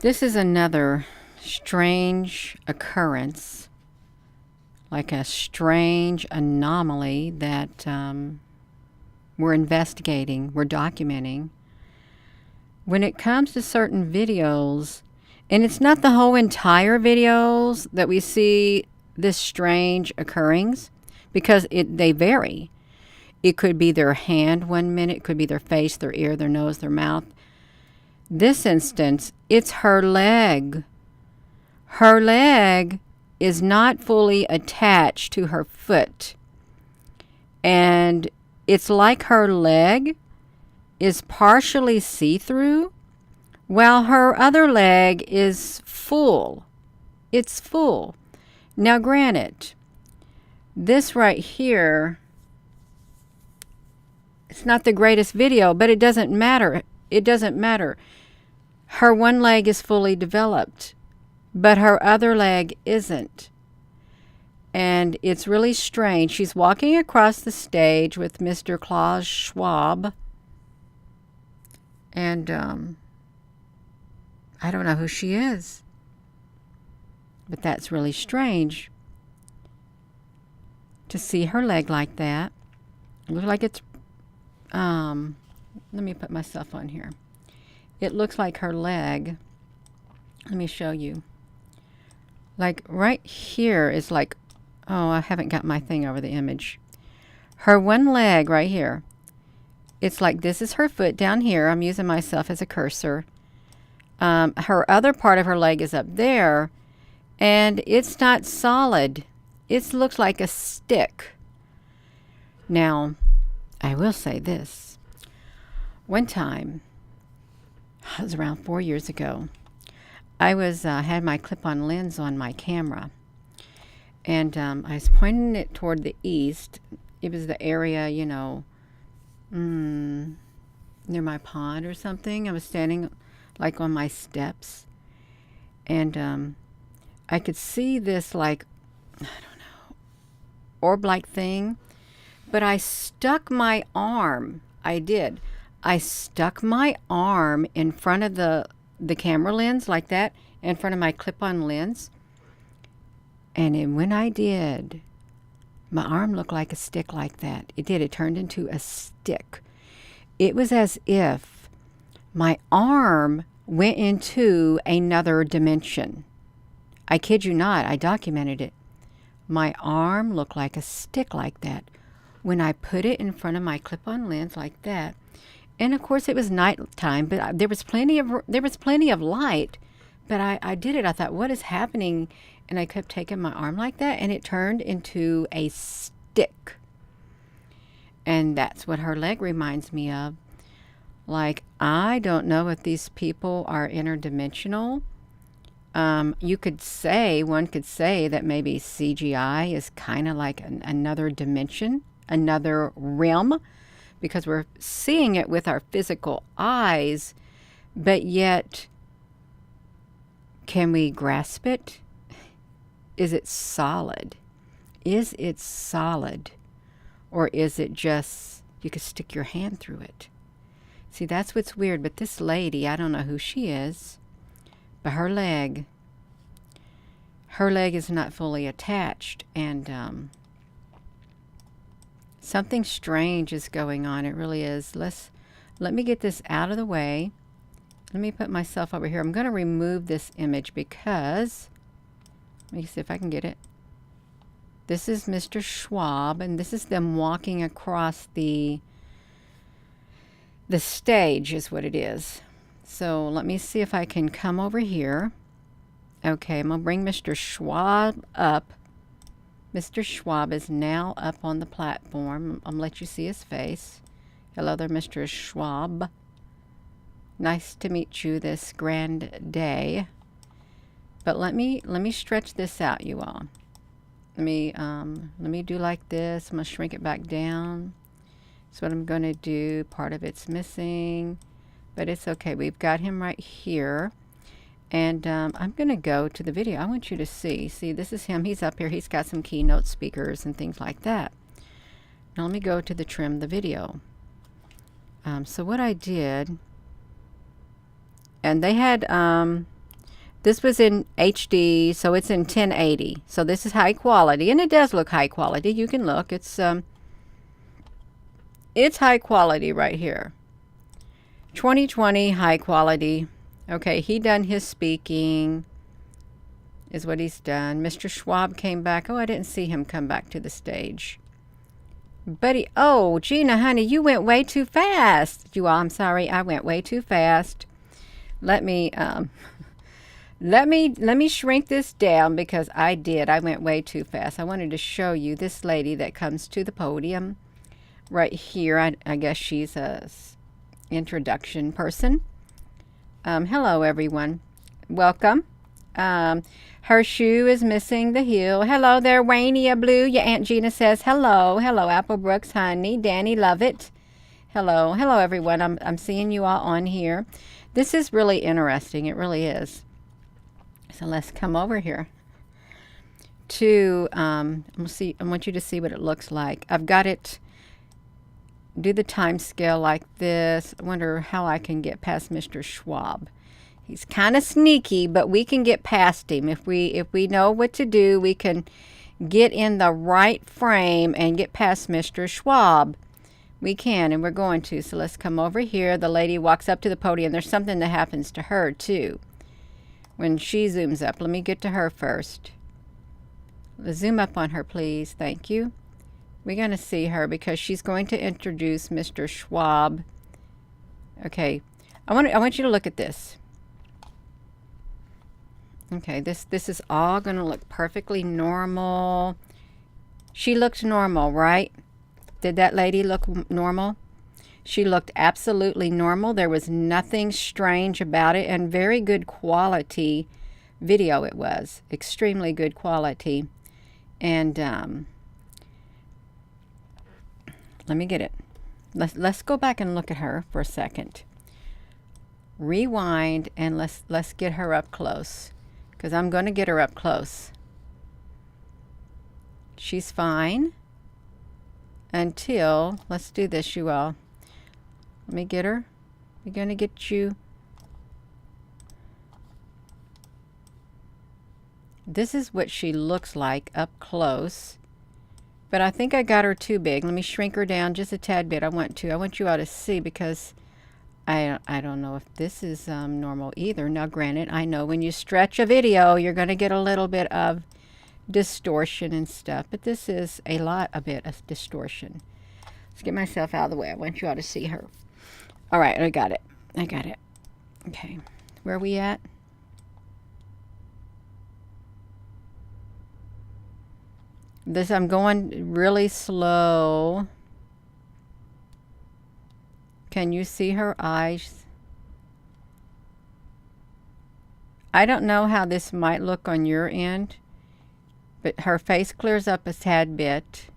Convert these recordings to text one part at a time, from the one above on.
This is another strange occurrence, like a strange anomaly that we're investigating, we're documenting. When it comes to certain videos, and it's not the whole entire videos that we see this strange occurrings, because they vary. It could be their hand one minute, it could be their face, their ear, their nose, their mouth. This instance, it's her leg. Her leg is not fully attached to her foot. And it's like her leg is partially see-through, while her other leg is full. It's full. Now, granted, this right here, it's not the greatest video, but it doesn't matter. It doesn't matter. Her one leg is fully developed, but her other leg isn't. And it's really strange. She's walking across the stage with Mr. Klaus Schwab. And I don't know who she is. But that's really strange to see her leg like that. It looks like it's... let me put myself on here. It looks like her leg... Let me show you. Like right here is like... Oh, I haven't got my thing over the image. Her one leg right here. It's like this is her foot down here. I'm using myself as a cursor. Her other part of her leg is up there. And it's not solid. It looks like a stick. Now, I will say this. One time, it was around 4 years ago, I was had my clip-on lens on my camera. And I was pointing it toward the east. It was the area, you know, near my pond or something. I was standing like on my steps. And I could see this like, I don't know, orb-like thing. But I stuck my arm. I did. I stuck my arm in front of the camera lens like that, in front of my clip-on lens. And then when I did, my arm looked like a stick like that. It did. It turned into a stick. It was as if my arm went into another dimension. I kid you not. I documented it. My arm looked like a stick like that when I put it in front of my clip-on lens like that. And of course it was nighttime, but there was plenty of light. But I did it. I thought, what is happening? And I kept taking my arm like that, and it turned into a stick. And that's what her leg reminds me of. Like, I don't know if these people are interdimensional. One could say that maybe CGI is kind of like another dimension, another realm, because we're seeing it with our physical eyes, but yet, can we grasp it? Is it solid? Is it solid? Or is it just, you could stick your hand through it? See, that's what's weird. But this lady, I don't know who she is, but her leg is not fully attached. And something strange is going on. It really is. Let me get this out of the way. Let me put myself over here. I'm going to remove this image because... Let me see if I can get it. This is Mr. Schwab, and this is them walking across the stage is what it is. So let me see if I can come over here. Okay, I'm going to bring Mr. Schwab up. Mr. Schwab is now up on the platform. I'm going to let you see his face. Hello there, Mr. Schwab. Nice to meet you this grand day. But let me stretch this out, you all. Let me do like this. I'm gonna shrink it back down. That's what I'm gonna do. Part of it's missing, but it's okay. We've got him right here, and I'm gonna go to the video. I want you to see. See, this is him. He's up here. He's got some keynote speakers and things like that. Now let me go to the trim the video. So what I did, and they had This was in HD, so it's in 1080. So this is high quality, and it does look high quality. You can look. It's high quality right here. 2020 high quality. Okay, he done his speaking. Is what he's done. Mr. Schwab came back. Oh, I didn't see him come back to the stage. Buddy, oh, Gina, honey, you went way too fast. You all, I'm sorry, I went way too fast. Let me let me shrink this down because I went way too fast. I wanted to show you this lady that comes to the podium right here. I guess she's a introduction person. Hello, everyone. Welcome. Her shoe is missing the heel. Hello there, Waynia Blue. Your Aunt Gina says hello. Hello, Apple Brooks, honey. Danny, love it. Hello. Hello, everyone. I'm seeing you all on here. This is really interesting. It really is. So let's come over here to, I want you to see what it looks like. I've got it, do the time scale like this. I wonder how I can get past Mr. Schwab. He's kind of sneaky, but we can get past him. If we know what to do, we can get in the right frame and get past Mr. Schwab. We can, and we're going to. So let's come over here. The lady walks up to the podium. There's something that happens to her, too, when she zooms up. Let me get to her first. Let's zoom up on her, please. Thank you. We're going to see her because she's going to introduce Mr. Schwab. Okay. I want you to look at this. Okay, this is all going to look perfectly normal. She looked normal, right? Did that lady look normal? She looked absolutely normal. There was nothing strange about it, and very good quality video it was. Extremely good quality. And let me get it. Let's go back and look at her for a second. Rewind and let's get her up close. Because I'm going to get her up close. She's fine. Until, let's do this, you all. Let me get her. We're going to get you. This is what she looks like up close. But I think I got her too big. Let me shrink her down just a tad bit. I want you all to see because I don't know if this is normal either. Now, granted, I know when you stretch a video, you're going to get a little bit of distortion and stuff. But this is a bit of distortion. Let's get myself out of the way. I want you all to see her. All right, I got it. Okay, where are we at? I'm going really slow. Can you see her eyes? I don't know how this might look on your end, but her face clears up a tad bit.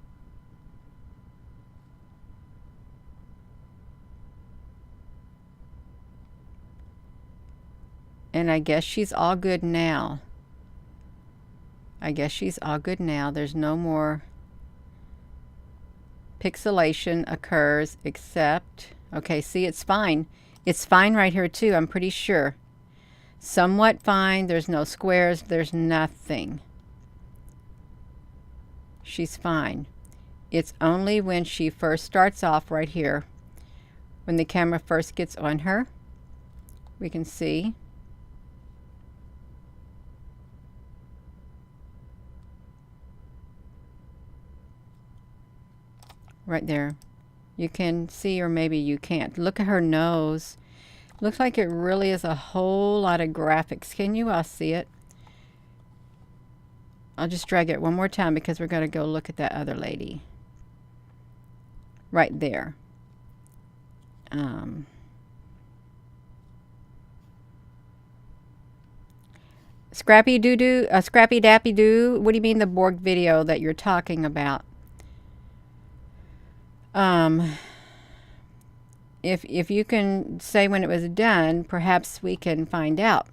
And I guess she's all good now. There's no more pixelation occurs except... Okay, see, it's fine. It's fine right here, too, I'm pretty sure. Somewhat fine. There's no squares. There's nothing. She's fine. It's only when she first starts off right here, when the camera first gets on her, we can see. Right there. You can see, or maybe you can't. Look at her nose. Looks like it really is a whole lot of graphics. Can you all see it? I'll just drag it one more time because we're going to go look at that other lady. Right there. Scrappy Doo-Doo, Scrappy Dappy Doo. What do you mean the Borg video that you're talking about? If you can say when it was done, perhaps we can find out.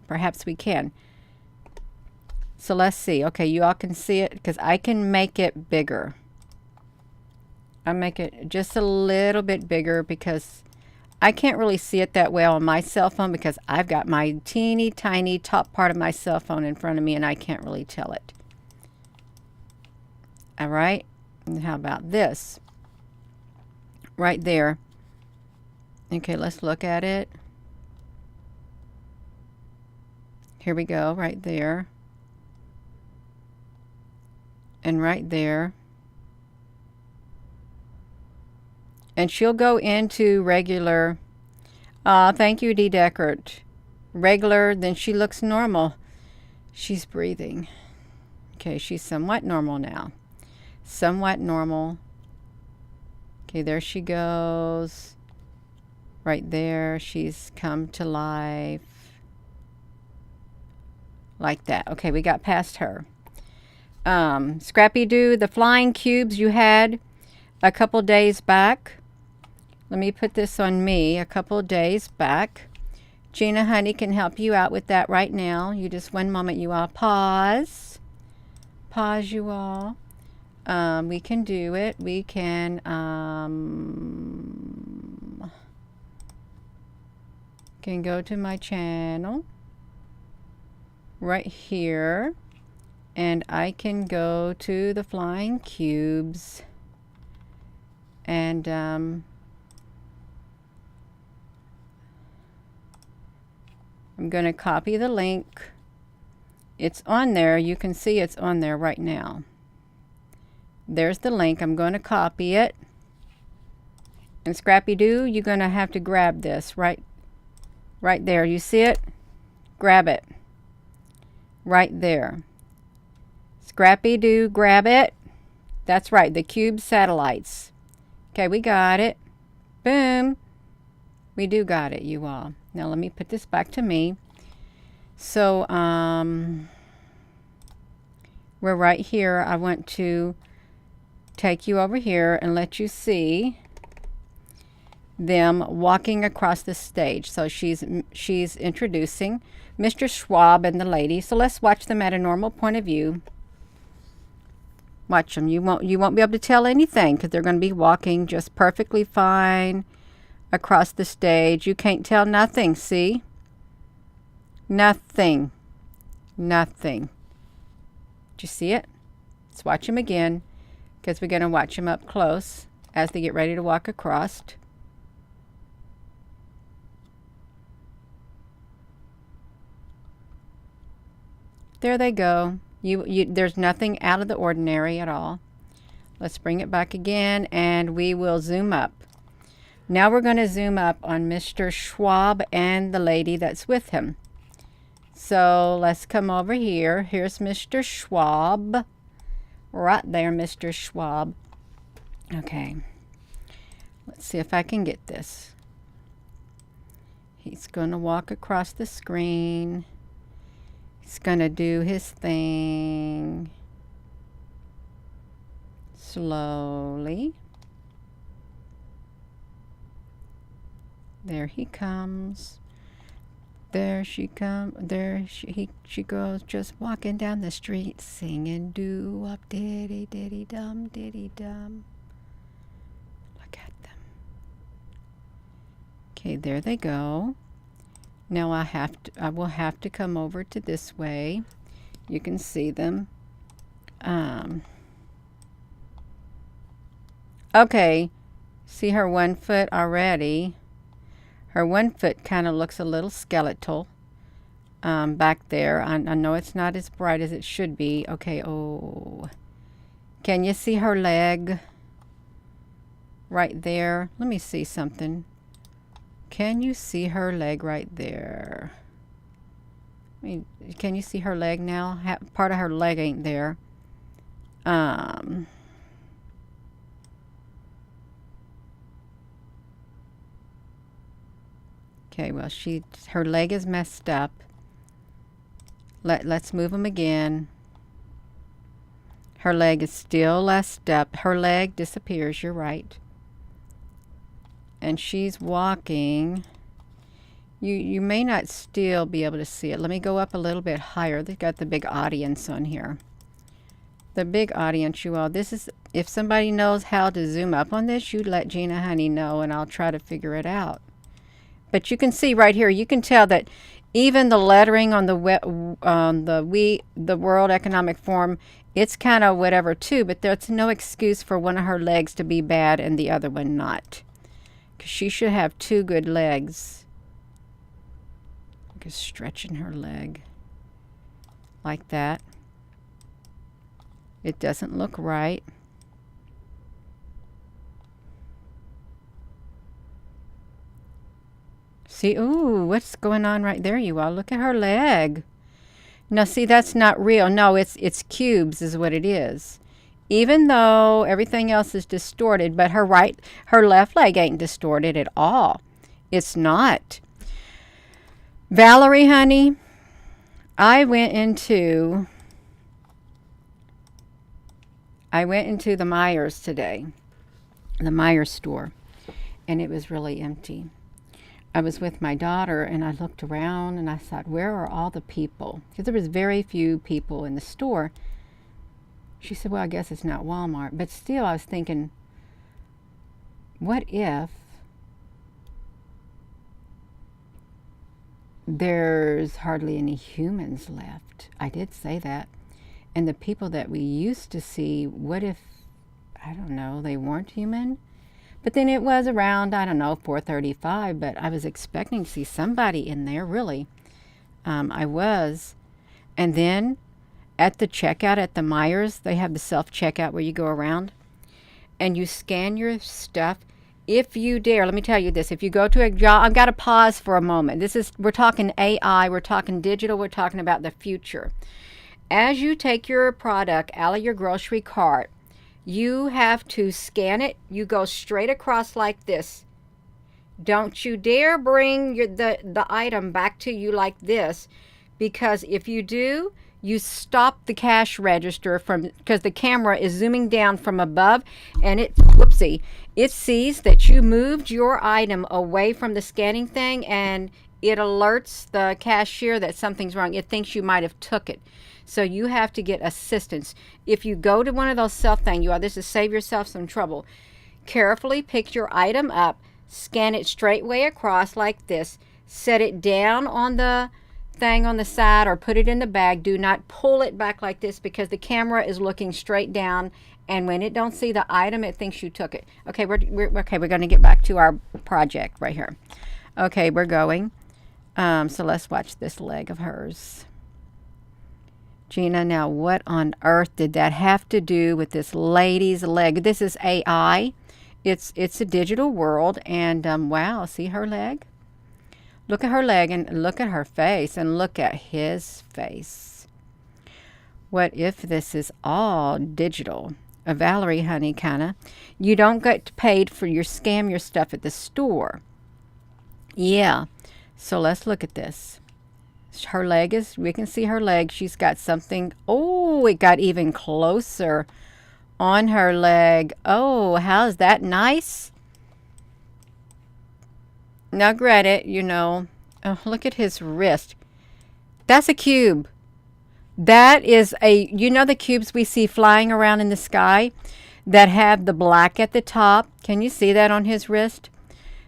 Perhaps we can. So let's see. Okay, you all can see it because I can make it bigger. I'll make it just a little bit bigger because I can't really see it that well on my cell phone because I've got my teeny tiny top part of my cell phone in front of me and I can't really tell it. All right. And how about this? Right there. Okay, let's look at it. Here we go, right there. And right there. And she'll go into regular. Thank you, D. Deckert. Regular, then she looks normal. She's breathing. Okay, she's somewhat normal now. Somewhat normal. Okay, there she goes. Right there, she's come to life. Like that. Okay, we got past her. Scrappy Doo, the flying cubes you had a couple days back. Let me put this on me a couple days back. Gina Honey can help you out with that right now. You just one moment, you all. Pause. Pause, you all. We can do it. We can go to my channel right here, and I can go to the flying cubes, and I'm going to copy the link. It's on there. You can see it's on there right now. There's the link. I'm going to copy it. And Scrappy Doo, you're going to have to grab this right there. You see it? Grab it. Right there. Scrappy Doo, grab it. That's right. The cube satellites. Okay, we got it. Boom. We do got it, you all. Now let me put this back to me. So, we're right here. I want to take you over here and let you see them walking across the stage. So she's introducing Mr. Schwab and the lady. So let's watch them at a normal point of view. Watch them. You won't be able to tell anything because they're going to be walking just perfectly fine across the stage. You can't tell nothing, see? Nothing. Nothing. Did you see it? Let's watch them again because we're going to watch them up close as they get ready to walk across. There they go. There's nothing out of the ordinary at all. Let's bring it back again and we will zoom up. Now we're going to zoom up on Mr. Schwab and the lady that's with him. So let's come over here. Here's Mr. Schwab. Right there, Mr. Schwab. Okay. Let's see if I can get this. He's going to walk across the screen. He's going to do his thing. Slowly. There he comes. There she comes. There she goes, just walking down the street, singing doo-wop, diddy diddy dum, diddy dum. Look at them. Okay, there they go. Now I will have to come over to this way. You can see them. Okay, see her 1 foot already. Her 1 foot kind of looks a little skeletal back there. I know it's not as bright as it should be. Okay, oh. Can you see her leg? Right there. Let me see something. Can you see her leg right there? I mean, can you see her leg now? Part of her leg ain't there. Okay, well, her leg is messed up. Let's move them again. Her leg is still messed up. Her leg disappears, you're right. And she's walking. You may not still be able to see it. Let me go up a little bit higher. They've got the big audience on here. The big audience, you all. This is, if somebody knows how to zoom up on this, you let Gina Honey know and I'll try to figure it out. But you can see right here, you can tell that even the lettering on the World Economic Forum, it's kind of whatever too, but there's no excuse for one of her legs to be bad and the other one not. Because she should have two good legs. Just stretching her leg like that. It doesn't look right. See, ooh, what's going on right there, you all? Look at her leg. No, see, that's not real. No, it's cubes is what it is. Even though everything else is distorted, but her left leg ain't distorted at all. It's not. Valerie, honey, I went into the Myers today, the Myers store, and it was really empty. I was with my daughter, and I looked around, and I thought, where are all the people? Because there was very few people in the store. She said, well, I guess it's not Walmart. But still, I was thinking, what if there's hardly any humans left? I did say that. And the people that we used to see, what if, I don't know, they weren't human? But then it was around, I don't know, 4:35, but I was expecting to see somebody in there, really. I was. And then at the checkout at the Myers, they have the self-checkout where you go around and you scan your stuff. If you dare, let me tell you this, if you go to a job, I've got to pause for a moment. We're talking AI, we're talking digital, we're talking about the future. As you take your product out of your grocery cart, you have to scan it. You go straight across like this. Don't you dare bring the item back to you like this, because if you do, you stop the cash register because the camera is zooming down from above, and it sees that you moved your item away from the scanning thing, and it alerts the cashier that something's wrong. It thinks you might have took it. So you have to get assistance. If you go to one of those self things, this is save yourself some trouble. Carefully pick your item up, scan it straight way across like this, set it down on the thing on the side or put it in the bag. Do not pull it back like this because the camera is looking straight down, and when it don't see the item, it thinks you took it. Okay, we're going to get back to our project right here. Okay, we're going. So let's watch this leg of hers. Gina, now what on earth did that have to do with this lady's leg? This is AI. It's a digital world, and wow, see her leg? Look at her leg and look at her face and look at his face. What if this is all digital? Valerie, honey, kinda. You don't get paid for scam your stuff at the store. Yeah. So let's look at this. Her leg we can see her leg. She's got something. Oh, it got even closer on her leg. Oh, how's that nice? Now, granted, oh, look at his wrist. That's a cube. That is the cubes we see flying around in the sky that have the black at the top. Can you see that on his wrist?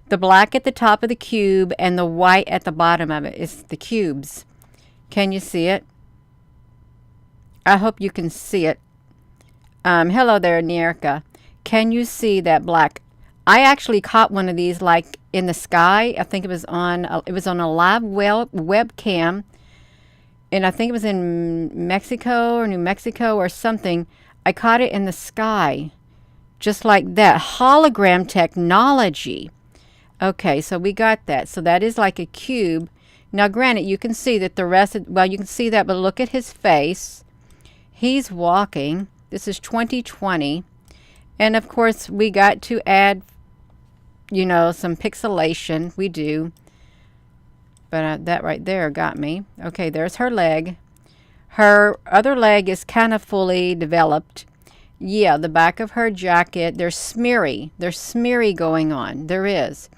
The black at the top of the cube and the white at the bottom of it is the cubes. Can you see it? I hope you can see it. Hello there, Nierka. Can you see that black? I actually caught one of these like in the sky. I think it was on a live webcam, and I think it was in Mexico or New Mexico or something. I caught it in the sky, just like that. Hologram technology. Okay, so we got that. So that is like a cube. Now, granted, you can see that you can see that, but look at his face. He's walking. This is 2020. And, of course, we got to add, some pixelation. We do. But that right there got me. Okay, there's her leg. Her other leg is kind of fully developed. Yeah, the back of her jacket, there's smeary going on. There is.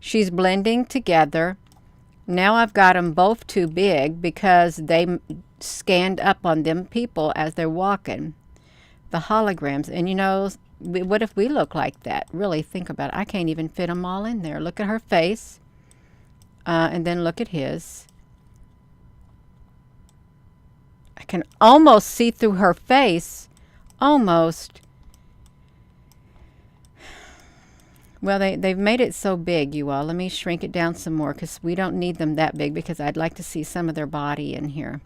She's blending together. Now I've got them both too big because they scanned up on them people as they're walking. The holograms. And what if we look like that? Really think about it. I can't even fit them all in there. Look at her face. And then look at his. I can almost see through her face. Almost. Well, they've made it so big, you all. Let me shrink it down some more because we don't need them that big because I'd like to see some of their body in here.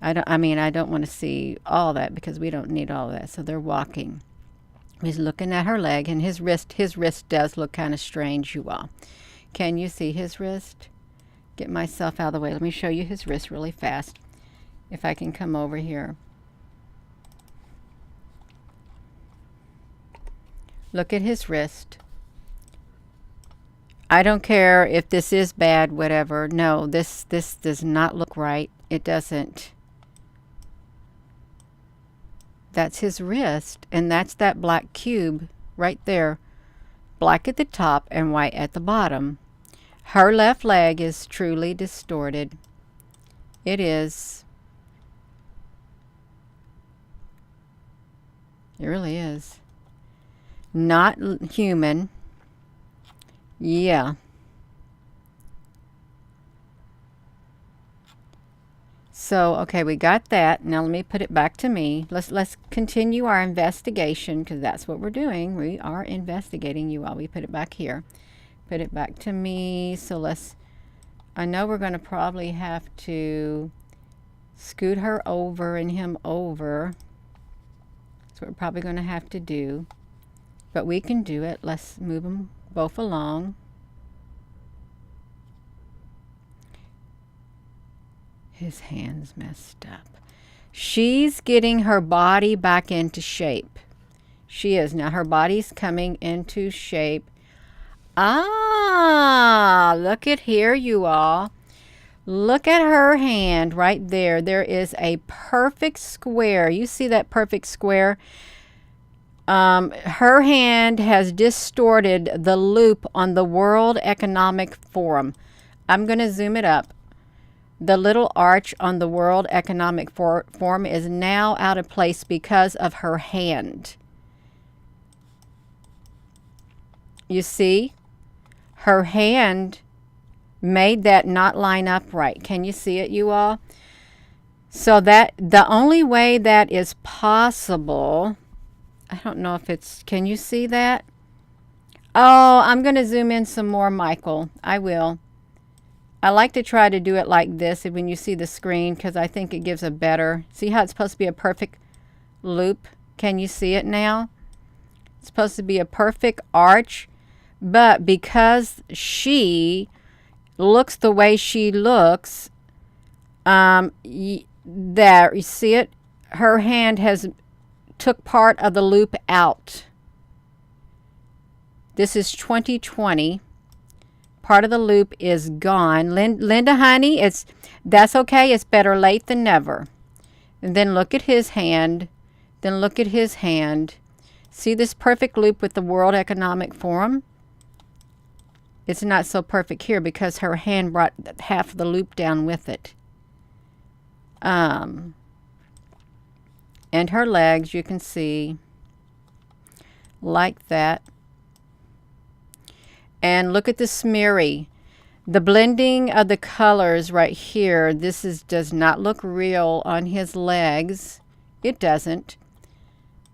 I don't want to see all that because we don't need all that. So they're walking. He's looking at her leg and his wrist. His wrist does look kind of strange, you all. Can you see his wrist? Get myself out of the way. Let me show you his wrist really fast. If I can come over here. Look at his wrist. I don't care if this is bad, whatever. No, this does not look right. It doesn't. That's his wrist, and that's that black cube right there. Black at the top and white at the bottom. Her left leg is truly distorted. It is. It really is. Not human. Yeah. So, okay, we got that. Now let me put it back to me. Let's continue our investigation because that's what we're doing. We are investigating you all. We put it back here. Put it back to me. So I know we're going to probably have to scoot her over and him over. That's what we're probably going to have to do. But we can do it. Let's move them both along. His hand's messed up. She's getting her body back into shape. She is. Now her body's coming into shape. Ah, look at here, you all. Look at her hand right there. There is a perfect square. You see that perfect square? Her hand has distorted the loop on the World Economic Forum. I'm going to zoom it up. The little arch on the World Economic Forum is now out of place because of her hand. You see? Her hand made that not line up right. Can you see it, you all? So that the only way that is possible, I don't know if it's, can you see that? Oh, I'm going to zoom in some more, Michael. I will. I like to try to do it like this when you see the screen because I think it gives a better, see how it's supposed to be a perfect loop? Can you see it now? It's supposed to be a perfect arch, but because she looks the way she looks, there, you see it? Her hand has took part of the loop out. This is 2020. Part of the loop is gone. Linda, honey, that's okay. It's better late than never. And then look at his hand. Then look at his hand. See this perfect loop with the World Economic Forum? It's not so perfect here because her hand brought half of the loop down with it. And her legs, you can see, like that. And look at the smeary. The blending of the colors right here, does not look real on his legs. It doesn't.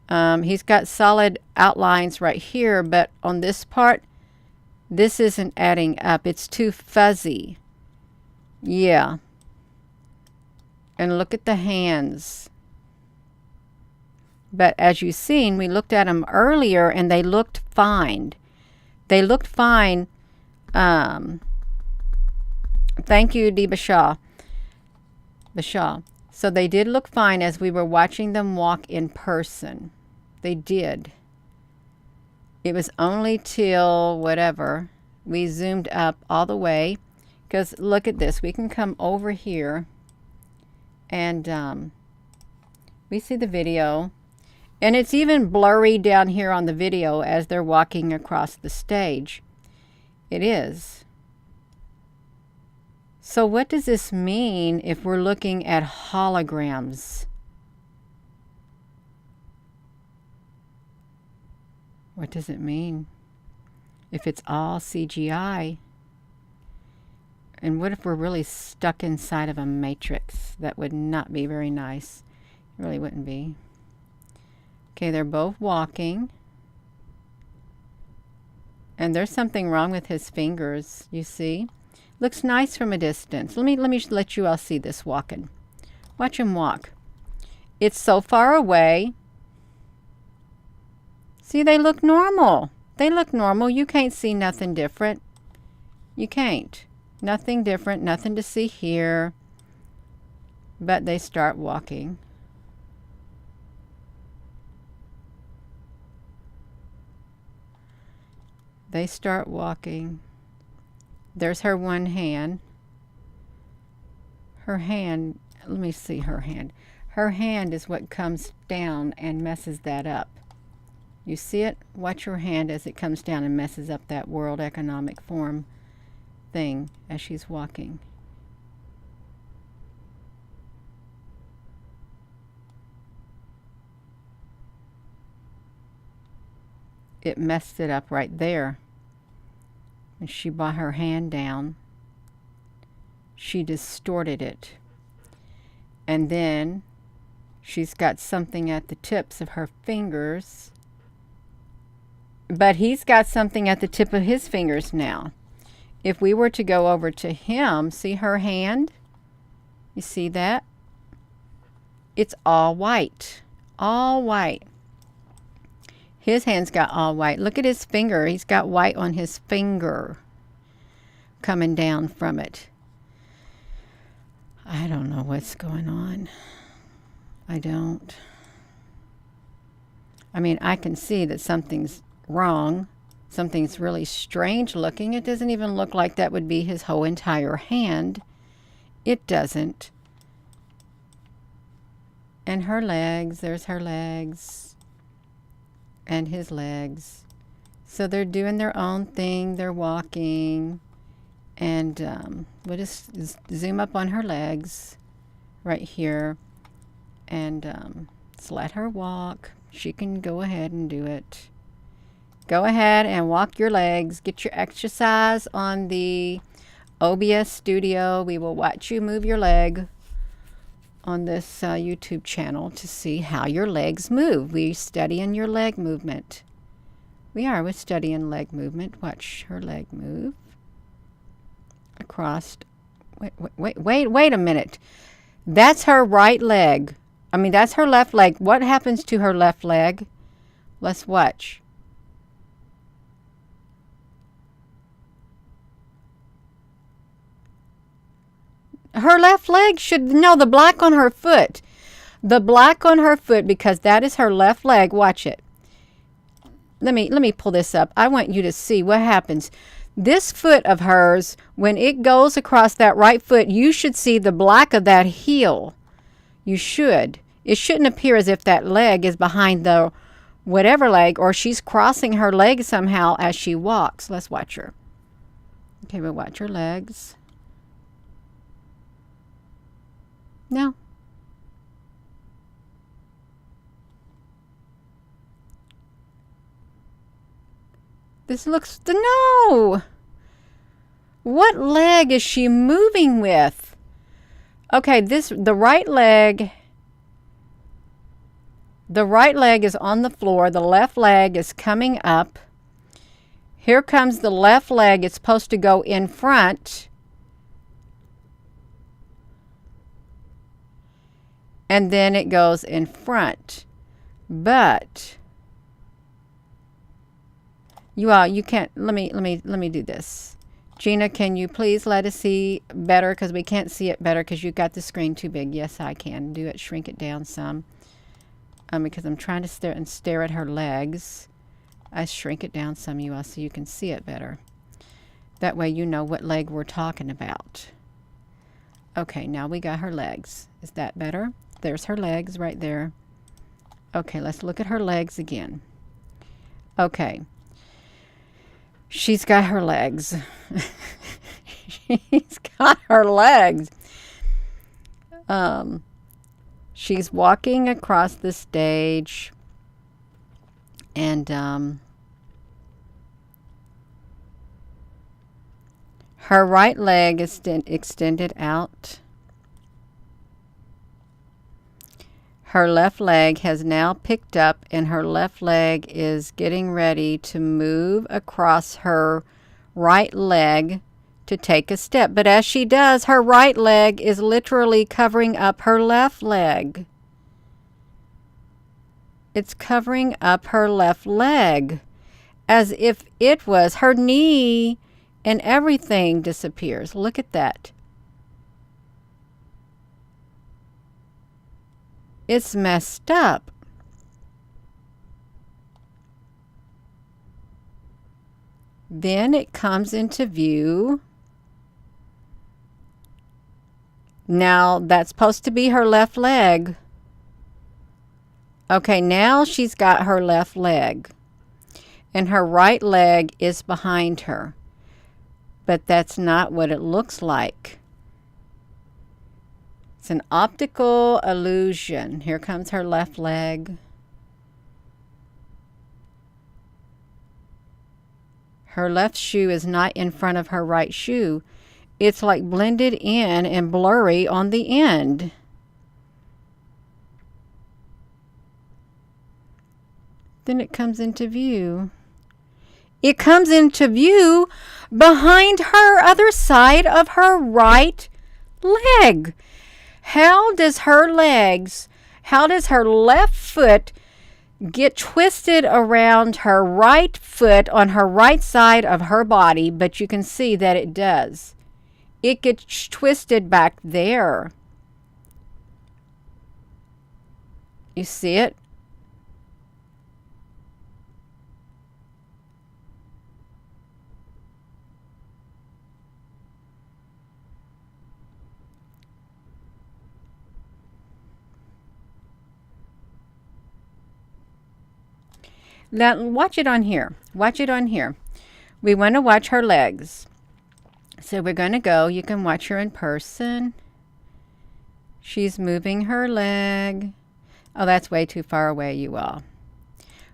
He's got solid outlines right here, but on this part, this isn't adding up. It's too fuzzy. Yeah. And look at the hands. But as you've seen, we looked at them earlier and they looked fine. They looked fine. Thank you, Dee Bashaw. So they did look fine as we were watching them walk in person. They did. It was only till whatever we zoomed up all the way. Because look at this. We can come over here and we see the video. And it's even blurry down here on the video as they're walking across the stage. It is. So what does this mean if we're looking at holograms? What does it mean? If it's all CGI, And what if we're really stuck inside of a matrix? That would not be very nice. It really wouldn't be. Okay, they're both walking. And there's something wrong with his fingers, you see? Looks nice from a distance. Let me let you all see this walking. Watch him walk. It's so far away. See, they look normal. They look normal. You can't see nothing different. You can't. Nothing different, nothing to see here. But they start walking. They start walking. There's her one hand. Her hand, let me see her hand. Her hand is what comes down and messes that up. You see it? Watch her hand as it comes down and messes up that World Economic Forum thing as she's walking. It messed it up right there. And she brought her hand down. She distorted it. And then she's got something at the tips of her fingers. But he's got something at the tip of his fingers now. If we were to go over to him, see her hand? You see that? It's all white. All white. His hand's got all white. Look at his finger. He's got white on his finger coming down from it. I don't know what's going on. I don't. I mean, I can see that something's wrong. Something's really strange looking. It doesn't even look like that would be his whole entire hand. It doesn't. And her legs, there's her legs. And his legs. So they're doing their own thing. They're walking. And we'll just zoom up on her legs right here. And just let her walk. She can go ahead and do it. Go ahead and walk your legs. Get your exercise on the OBS Studio. We will watch you move your leg on this YouTube channel to see how your legs move. We're studying your leg movement. We're studying leg movement. Watch her leg move across. Wait a minute. That's her right leg. I mean, that's her left leg. What happens to her left leg? Let's watch. Her left leg should, no, the black on her foot. The black on her foot, because that is her left leg. Watch it. Let me pull this up. I want you to see what happens. This foot of hers, when it goes across that right foot, you should see the black of that heel. You should. It shouldn't appear as if that leg is behind the whatever leg, or she's crossing her leg somehow as she walks. Let's watch her. Okay, we'll watch her legs. No. This looks, no. What leg is she moving with? Okay, the right leg is on the floor. The left leg is coming up. Here comes the left leg. It's supposed to go in front. And then it goes in front. But you can't, let me do this. Gina, can you please let us see better, because we can't see it better because you got the screen too big. Yes, I can do it. Shrink it down some. Because I'm trying to stare at her legs. I shrink it down some, you all, so you can see it better. That way you know what leg we're talking about. Okay, now we got her legs. Is that better? There's her legs right there. Okay, let's look at her legs again. Okay. She's got her legs. She's got her legs. She's walking across the stage. And Her right leg is extended out. Her left leg has now picked up, and her left leg is getting ready to move across her right leg to take a step. But as she does, her right leg is literally covering up her left leg. It's covering up her left leg as if it was her knee, and everything disappears. Look at that. It's messed up. Then it comes into view. Now that's supposed to be her left leg. Okay, now she's got her left leg. And her right leg is behind her. But that's not what it looks like. It's an optical illusion. Here comes her left leg. Her left shoe is not in front of her right shoe. It's like blended in and blurry on the end. Then it comes into view. It comes into view behind her other side of her right leg. How does her left foot get twisted around her right foot on her right side of her body? But you can see that it does. It gets twisted back there. You see it? Now, watch it on here. Watch it on here. We want to watch her legs. So we're going to go. You can watch her in person. She's moving her leg. Oh, that's way too far away, you all.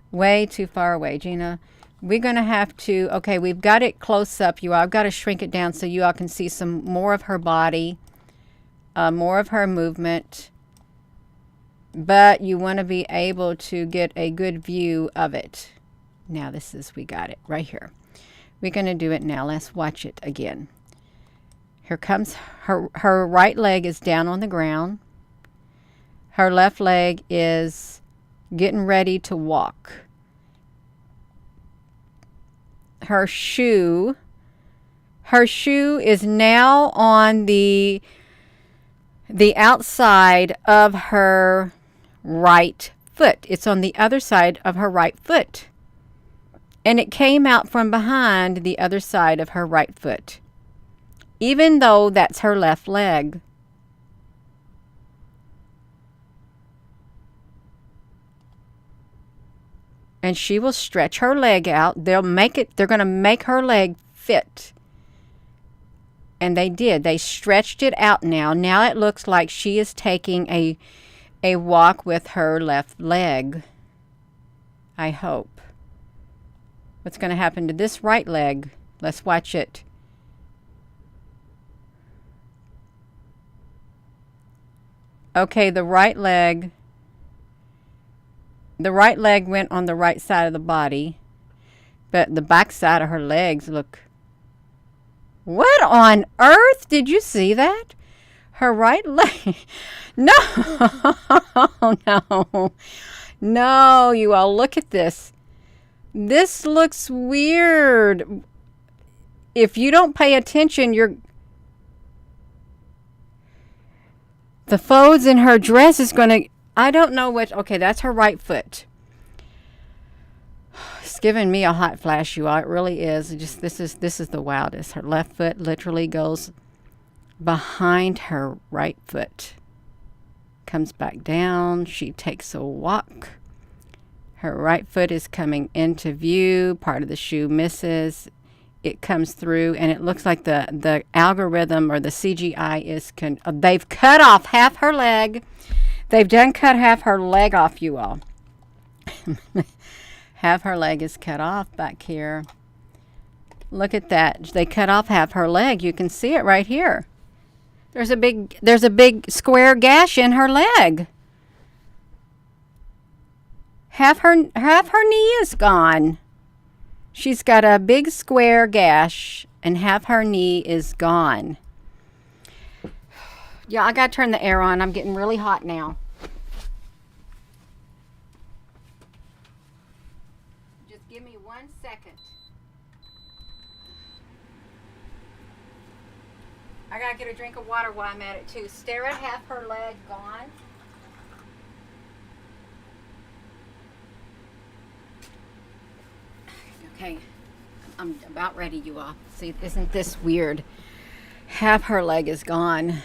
Way too far away, Gina. We're going to have to, okay, we've got it close up, you all. I've got to shrink it down so you all can see some more of her body, more of her movement. But you want to be able to get a good view of it. Now we got it right here. We're going to do it now. Let's watch it again. Here comes her right leg is down on the ground. Her left leg is getting ready to walk. Her shoe is now on the outside of her right foot. It's on the other side of her right foot. And it came out from behind the other side of her right foot. Even though that's her left leg. And she will stretch her leg out. They're going to make her leg fit. And they did. They stretched it out now. Now it looks like she is taking a walk with her left leg. I hope. What's going to happen to this right leg? Let's watch it. Okay, the right leg went on the right side of the body, but the back side of her legs look... What on earth? Did you see that? Her right leg... No! No. No, you all, look at this. This looks weird. If you don't pay attention, the folds in her dress is going to... I don't know what... Okay, that's her right foot. It's giving me a hot flash, you all. It really is. This is the wildest. Her left foot literally goes behind her right foot. Comes back down. She takes a walk. Her right foot is coming into view. Part of the shoe misses. It comes through, and it looks like the algorithm or the CGI is... they've cut off half her leg. They've done cut half her leg off, you all. Half her leg is cut off back here. Look at that. They cut off half her leg. You can see it right here. There's a big square gash in her leg. Half her knee is gone. She's got a big square gash and half her knee is gone. Yeah, I gotta turn the air on. I'm getting really hot now. Just give me 1 second. I gotta get a drink of water while I'm at it too. Stare at half her leg gone. Okay, I'm about ready, you all. See, isn't this weird? Half her leg is gone.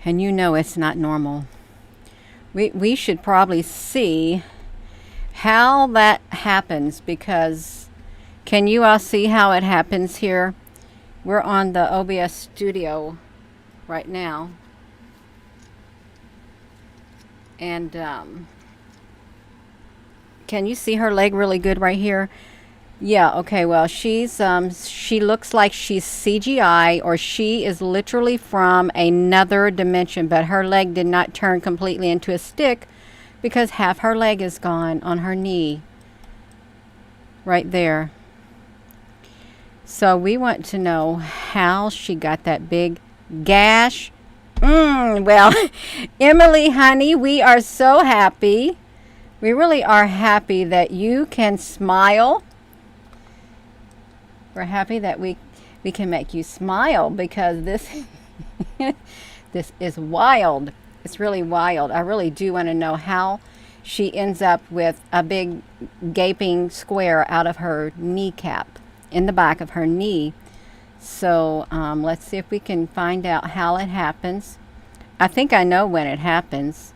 And you know it's not normal. We should probably see how that happens, because can you all see how it happens here? We're on the OBS studio right now. And can you see her leg really good right here? Yeah, okay, well, she looks like she's CGI, or she is literally from another dimension, but her leg did not turn completely into a stick because half her leg is gone on her knee. Right there. So we want to know how she got that big gash. Well, Emily, honey, we are so happy. We really are happy that you can smile. We're happy that we can make you smile, because this this is wild. It's really wild. I really do want to know how she ends up with a big gaping square out of her kneecap, in the back of her knee. So let's see if we can find out how it happens. I think I know when it happens.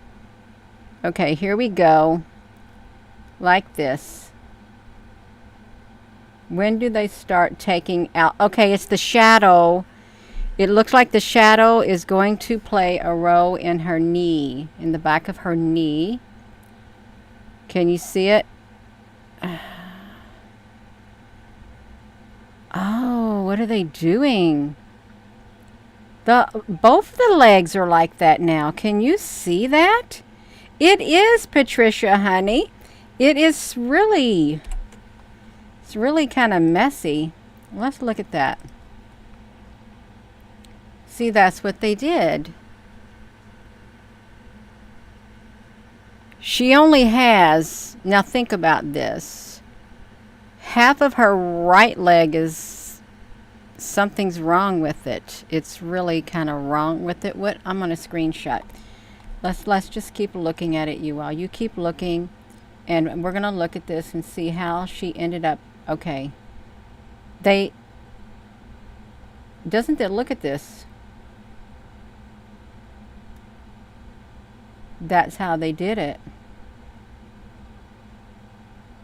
Okay, here we go. Like this. When do they start taking out? Okay, it's the shadow. It looks like the shadow is going to play a role in her knee, in the back of her knee. Can you see it? Oh, what are they doing? Both the legs are like that now. Can you see that? It is, Patricia, honey. It is really... It's really kind of messy. Let's look at that. See, that's what they did. She only has, now think about this. Half of her right leg is, something's wrong with it. It's really kind of wrong with it. What? I'm on a screenshot. Let's just keep looking at it, you all. You keep looking, and we're going to look at this and see how she ended up. Okay. Doesn't it, look at this. That's how they did it.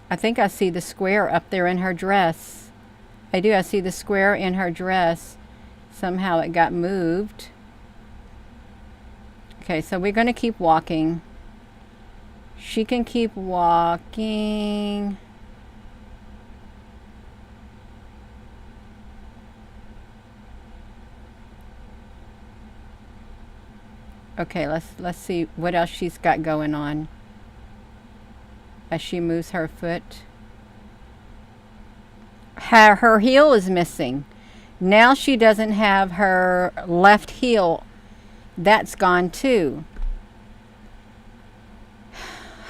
I think I see the square up there in her dress. I do. I see the square in her dress. Somehow it got moved. Okay, so we're going to keep walking. She can keep walking. Okay, let's see what else she's got going on as she moves her foot. Her heel is missing. Now she doesn't have her left heel. That's gone too.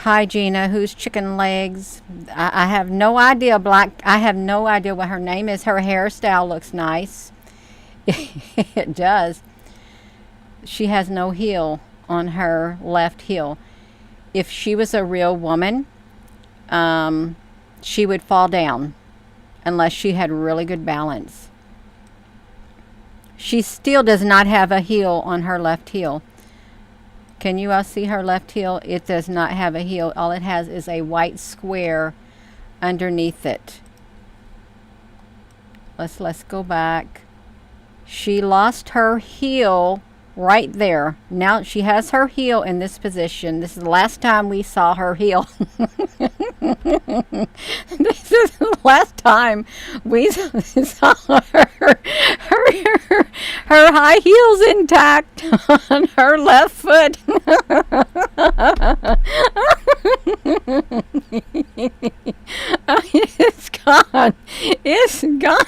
Hi, Gina. Who's Chicken Legs? I have no idea. I have no idea what her name is. Her hairstyle looks nice. It does. She has no heel on her left heel. If she was a real woman, she would fall down unless she had really good balance. She still does not have a heel on her left heel. Can you all see her left heel? It does not have a heel. All it has is a white square underneath it. Let's go back. She lost her heel right there. Now she has her heel in this position. This is the last time we saw her heel. This is the last time we saw her high heels intact on her left foot. It's gone. It's gone.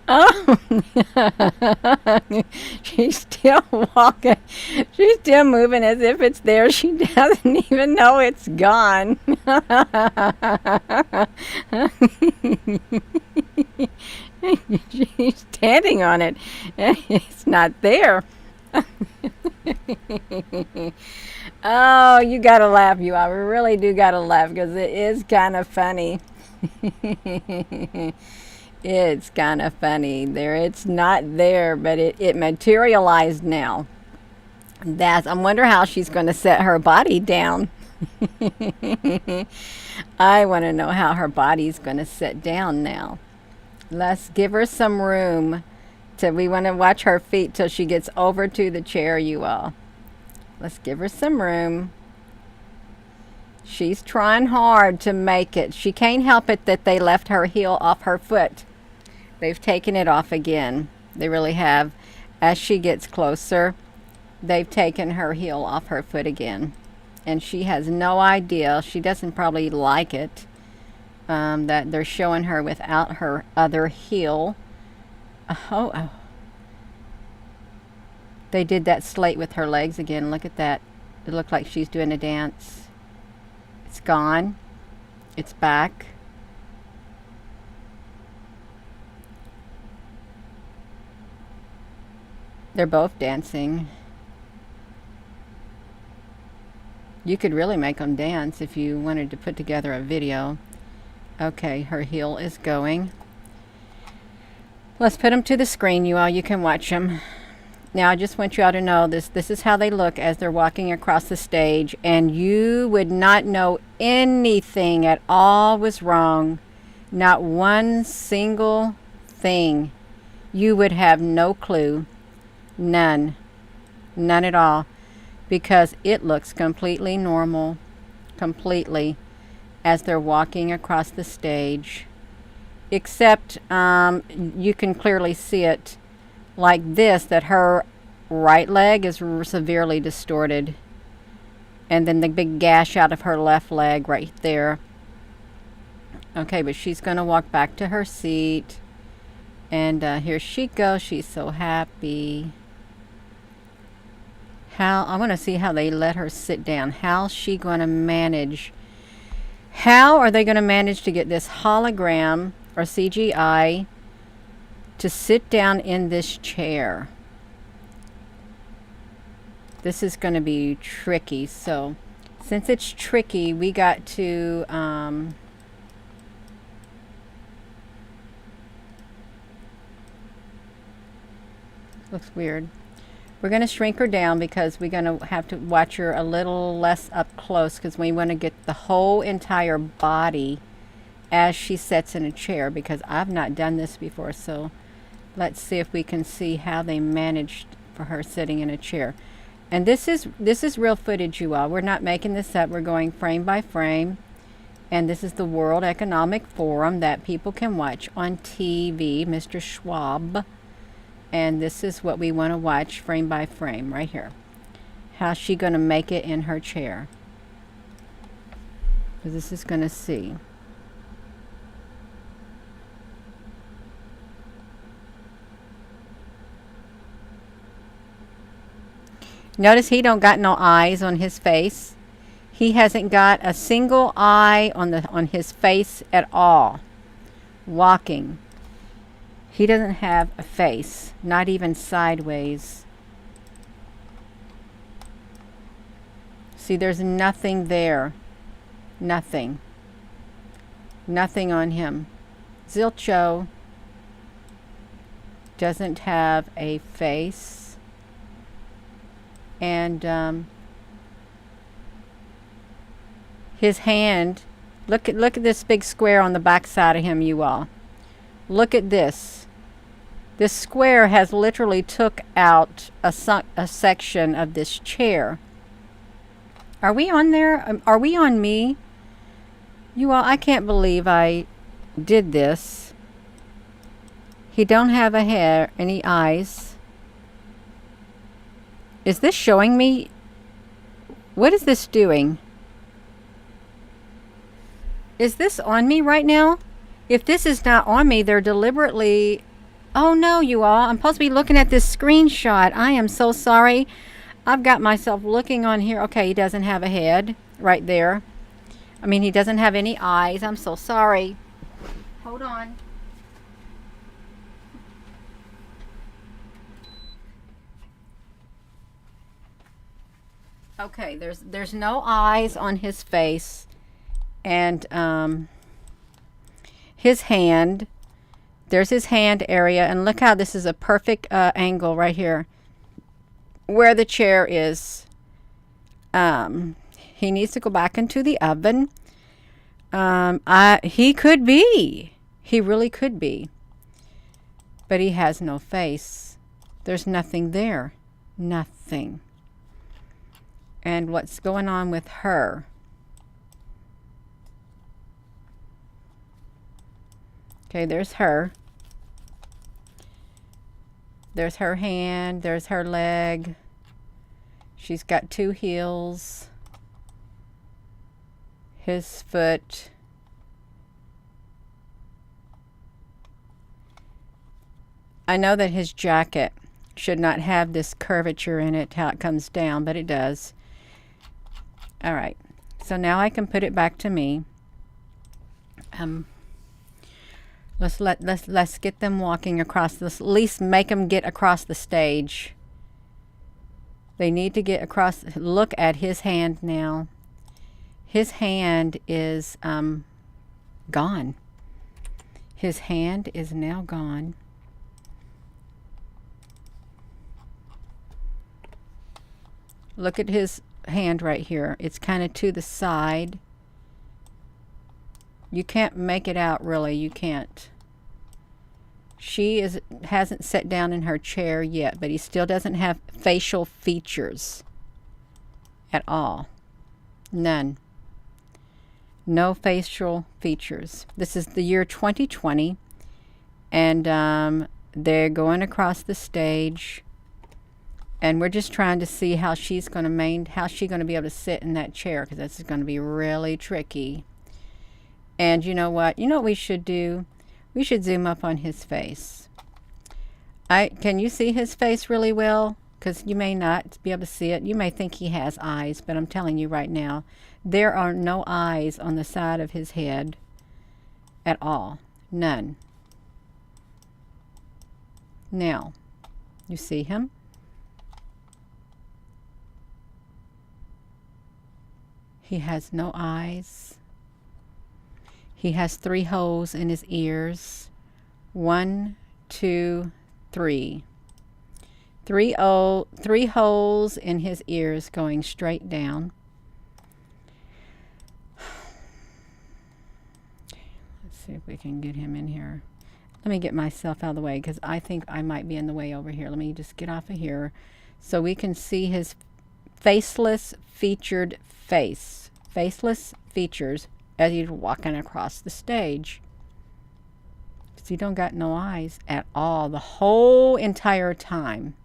Oh. She's still walking. She's still moving as if it's there. She doesn't even know it's gone. She's standing on it. It's not there. Oh, you gotta laugh, you all. We really do gotta laugh because it is kind of funny. It's kind of funny. There, it's not there, but it materialized now. I wonder how she's going to set her body down. I want to know how her body's going to sit down now. Let's give her some room. We want to watch her feet till she gets over to the chair, you all. Let's give her some room. She's trying hard to make it. She can't help it that they left her heel off her foot. They've taken it off again. They really have. As she gets closer, they've taken her heel off her foot again. And she has no idea. She doesn't probably like it that they're showing her without her other heel. Oh. They did that slate with her legs again. Look at that. It looked like she's doing a dance. It's gone. It's back. They're both dancing. You could really make them dance if you wanted to put together a video. Okay, her heel is going. Let's put them to the screen, you all. You can watch them. Now, I just want you all to know this is how they look as they're walking across the stage, and you would not know anything at all was wrong. Not one single thing. You would have no clue. None at all, because it looks completely normal, completely, as they're walking across the stage, except you can clearly see it like this, that her right leg is severely distorted, and then the big gash out of her left leg right there. Okay, but she's going to walk back to her seat, and here she goes. She's so happy. I want to see how they let her sit down. How's she going to manage? How are they going to manage to get this hologram or CGI to sit down in this chair? This is going to be tricky. So, since it's tricky, we got to looks weird. We're going to shrink her down because we're going to have to watch her a little less up close, because we want to get the whole entire body as she sits in a chair, because I've not done this before. So let's see if we can see how they managed for her sitting in a chair. And this is real footage, you all. We're not making this up. We're going frame by frame. And this is the World Economic Forum that people can watch on TV, Mr. Schwab. And this is what we want to watch frame by frame right here. How's she going to make it in her chair? Because this is going to see. Notice he don't got no eyes on his face. He hasn't got a single eye on his face at all. Walking. He doesn't have a face, not even sideways. See, there's nothing there. Nothing. Nothing on him. Zilcho doesn't have a face. And his hand, look at this big square on the back side of him, you all. Look at this. This square has literally took out a section of this chair. Are we on there? Are we on me? You all, I can't believe I did this. He don't have a hair, any eyes. Is this showing me? What is this doing? Is this on me right now? If this is not on me, they're deliberately... Oh no, you all. I'm supposed to be looking at this screenshot. I am so sorry. I've got myself looking on here. Okay, he doesn't have a head right there. I mean, he doesn't have any eyes. I'm so sorry. Hold on. Okay, there's no eyes on his face, and his hand. There's his hand area, and look how this is a perfect angle right here, where the chair is. He needs to go back into the oven. He could be. He really could be. But he has no face. There's nothing there. Nothing. And what's going on with her? Okay, there's her. There's her hand. There's her leg. She's got 2 heels. His foot. I know that his jacket should not have this curvature in it, how it comes down, but it does. All right, so now I can put it back to me. Let's get them walking across this. At least make them get across the stage. They need to get across. Look at his hand now. His hand is gone. His hand is now gone. Look at his hand right here. It's kind of to the side. You can't make it out really. You can't. She hasn't sat down in her chair yet, but he still doesn't have facial features at all. None. No facial features. This is the year 2020, and they're going across the stage. And we're just trying to see how she's going to be able to sit in that chair, because this is going to be really tricky. And you know what? You know what we should do? We should zoom up on his face. Can you see his face really well? Because you may not be able to see it. You may think he has eyes, but I'm telling you right now, there are no eyes on the side of his head at all. None. Now, you see him? He has no eyes. He has 3 holes in his ears. 1, 2, 3. 3 holes in his ears going straight down. Let's see if we can get him in here. Let me get myself out of the way, because I think I might be in the way over here. Let me just get off of here so we can see his faceless featured face. Faceless features as he's walking across the stage. So he don't got no eyes at all the whole entire time.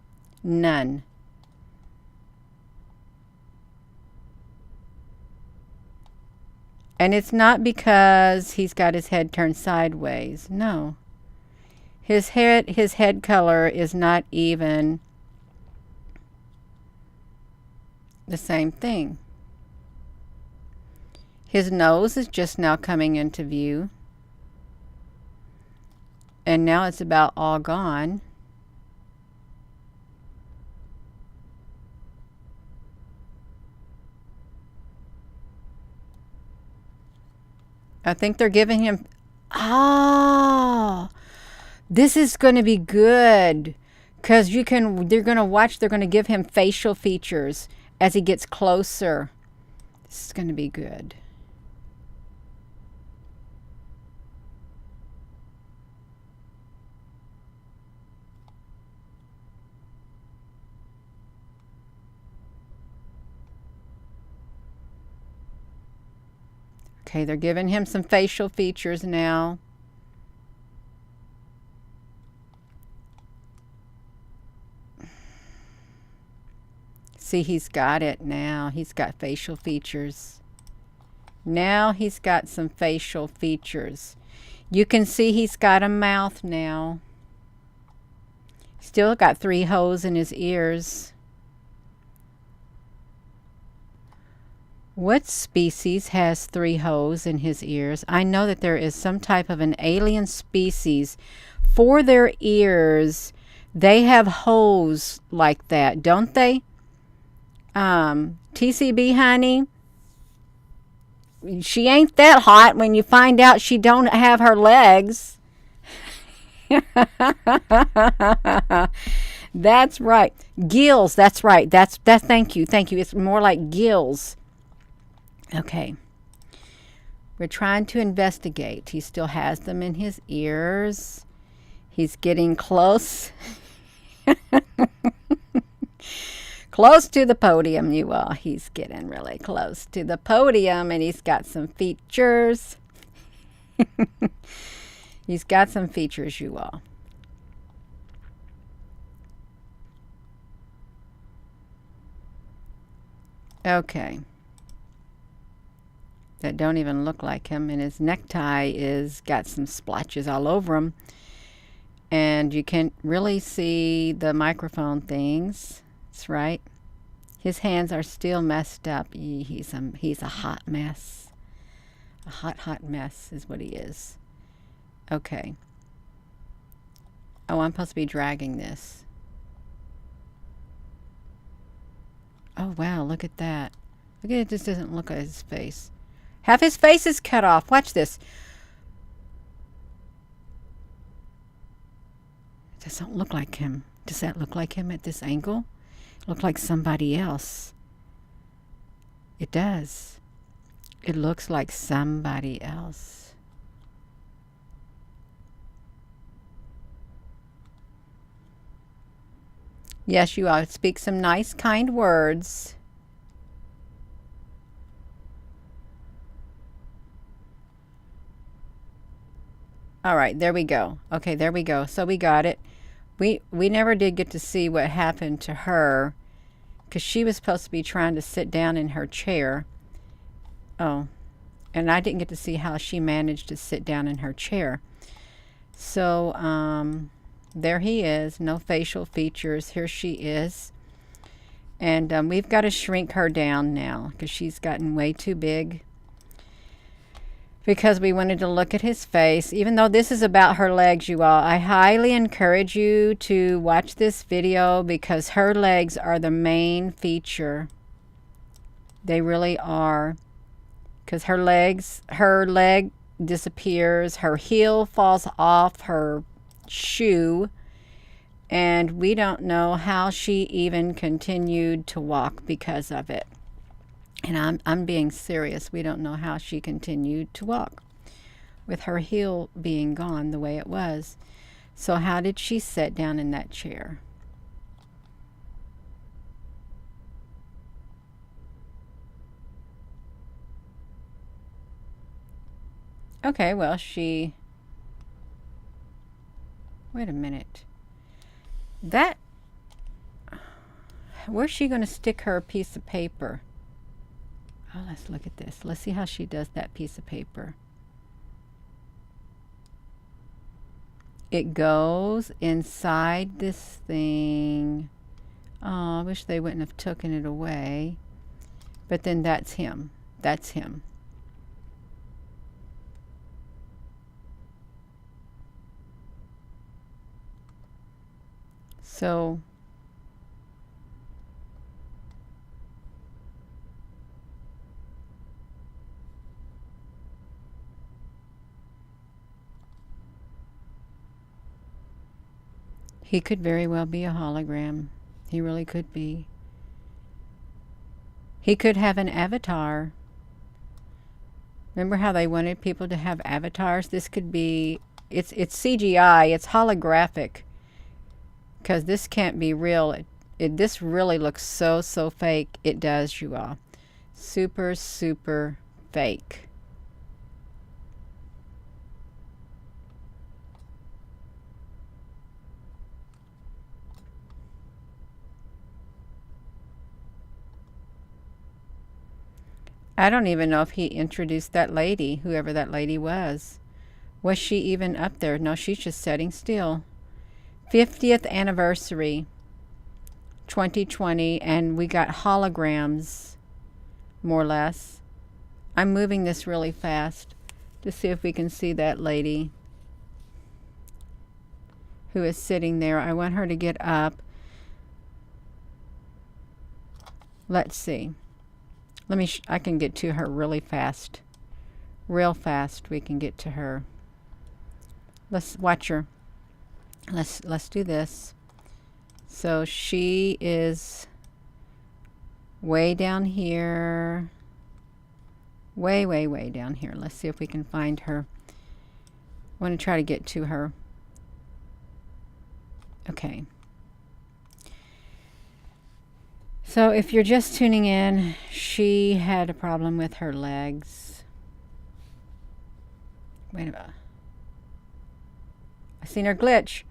None. And it's not because he's got his head turned sideways. No. His head color is not even the same thing. His nose is just now coming into view. And now it's about all gone. I think they're giving him... Oh! This is going to be good. Because they're going to give him facial features as he gets closer. This is going to be good. Okay, they're giving him some facial features now. See, he's got it now. He's got facial features. Now he's got some facial features. You can see he's got a mouth now. Still got 3 holes in his ears. What species has 3 holes in his ears? I know that there is some type of an alien species. For their ears, they have holes like that, don't they? TCB, honey, she ain't that hot when you find out she don't have her legs. That's right. Gills, that's right. That's thank you. It's more like gills. Okay. We're trying to investigate. He still has them in his ears. He's getting close. Close to the podium, you all. He's getting really close to the podium, and he's got some features. He's got some features, you all. Okay. That don't even look like him, and his necktie is got some splotches all over him. And you can't really see the microphone things. That's right. His hands are still messed up. He's a hot mess. A hot mess is what he is. Okay. Oh, I'm supposed to be dragging this. Oh, wow, look at that. Look at it, just doesn't look at his face. Half his face is cut off. Watch this. It doesn't look like him. Does that look like him at this angle? Look like somebody else. It does. It looks like somebody else. Yes, you ought to speak some nice, kind words. All right, there we go. Okay, there we go. So we got it. We never did get to see what happened to her because she was supposed to be trying to sit down in her chair. Oh, and I didn't get to see how she managed to sit down in her chair. So there he is, no facial features. Here she is. And we've got to shrink her down now because she's gotten way too big. Because we wanted to look at his face. Even though this is about her legs, you all, I highly encourage you to watch this video because her legs are the main feature. They really are. Because her leg disappears, her heel falls off her shoe, and we don't know how she even continued to walk because of it. And I'm being serious. We don't know how she continued to walk with her heel being gone the way it was. So how did she sit down in that chair? Okay, well, wait a minute. Where's she going to stick her piece of paper? Oh, let's look at this. Let's see how she does that piece of paper. It goes inside this thing. Oh, I wish they wouldn't have taken it away. But then that's him. That's him. So he could very well be a hologram. He really could be. He could have an avatar. Remember how they wanted people to have avatars? This could be, it's CGI, it's holographic. Because this can't be real. This really looks so fake. It does, you all. Super fake. I don't even know if he introduced that lady, whoever that lady was. Was she even up there? No, she's just sitting still. 50th anniversary, 2020, and we got holograms, more or less. I'm moving this really fast to see if we can see that lady who is sitting there. I want her to get up. Let's see. I can get to her really fast. Real fast we can get to her. Let's watch her. Let's do this. So she is way down here. Way down here. Let's see if we can find her. I want to try to get to her. Okay. So if you're just tuning in, she had a problem with her legs. Wait a minute. I seen her glitch.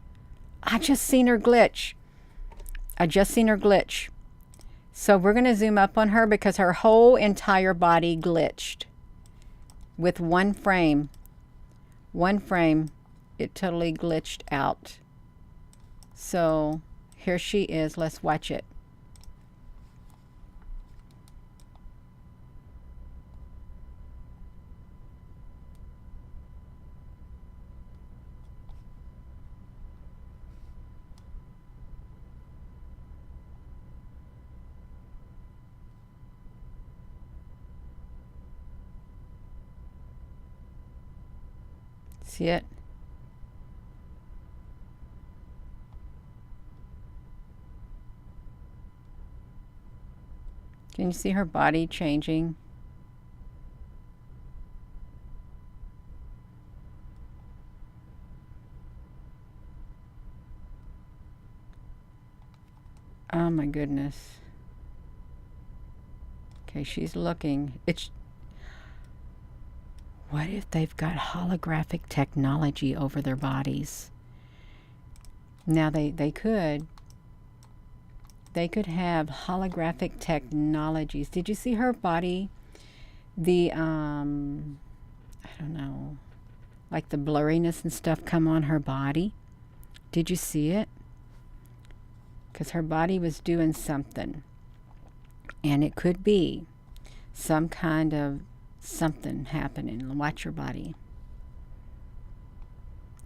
I just seen her glitch. So we're going to zoom up on her because her whole entire body glitched with one frame. One frame, it totally glitched out. So here she is. Let's watch it. See it? Can you see her body changing? Oh my goodness. Okay, she's looking. What if they've got holographic technology over their bodies? Now they could have holographic technologies. Did you see her body? The I don't know, like the blurriness and stuff come on her body. Did you see it? Because her body was doing something, and it could be some kind of something happening. Watch your body.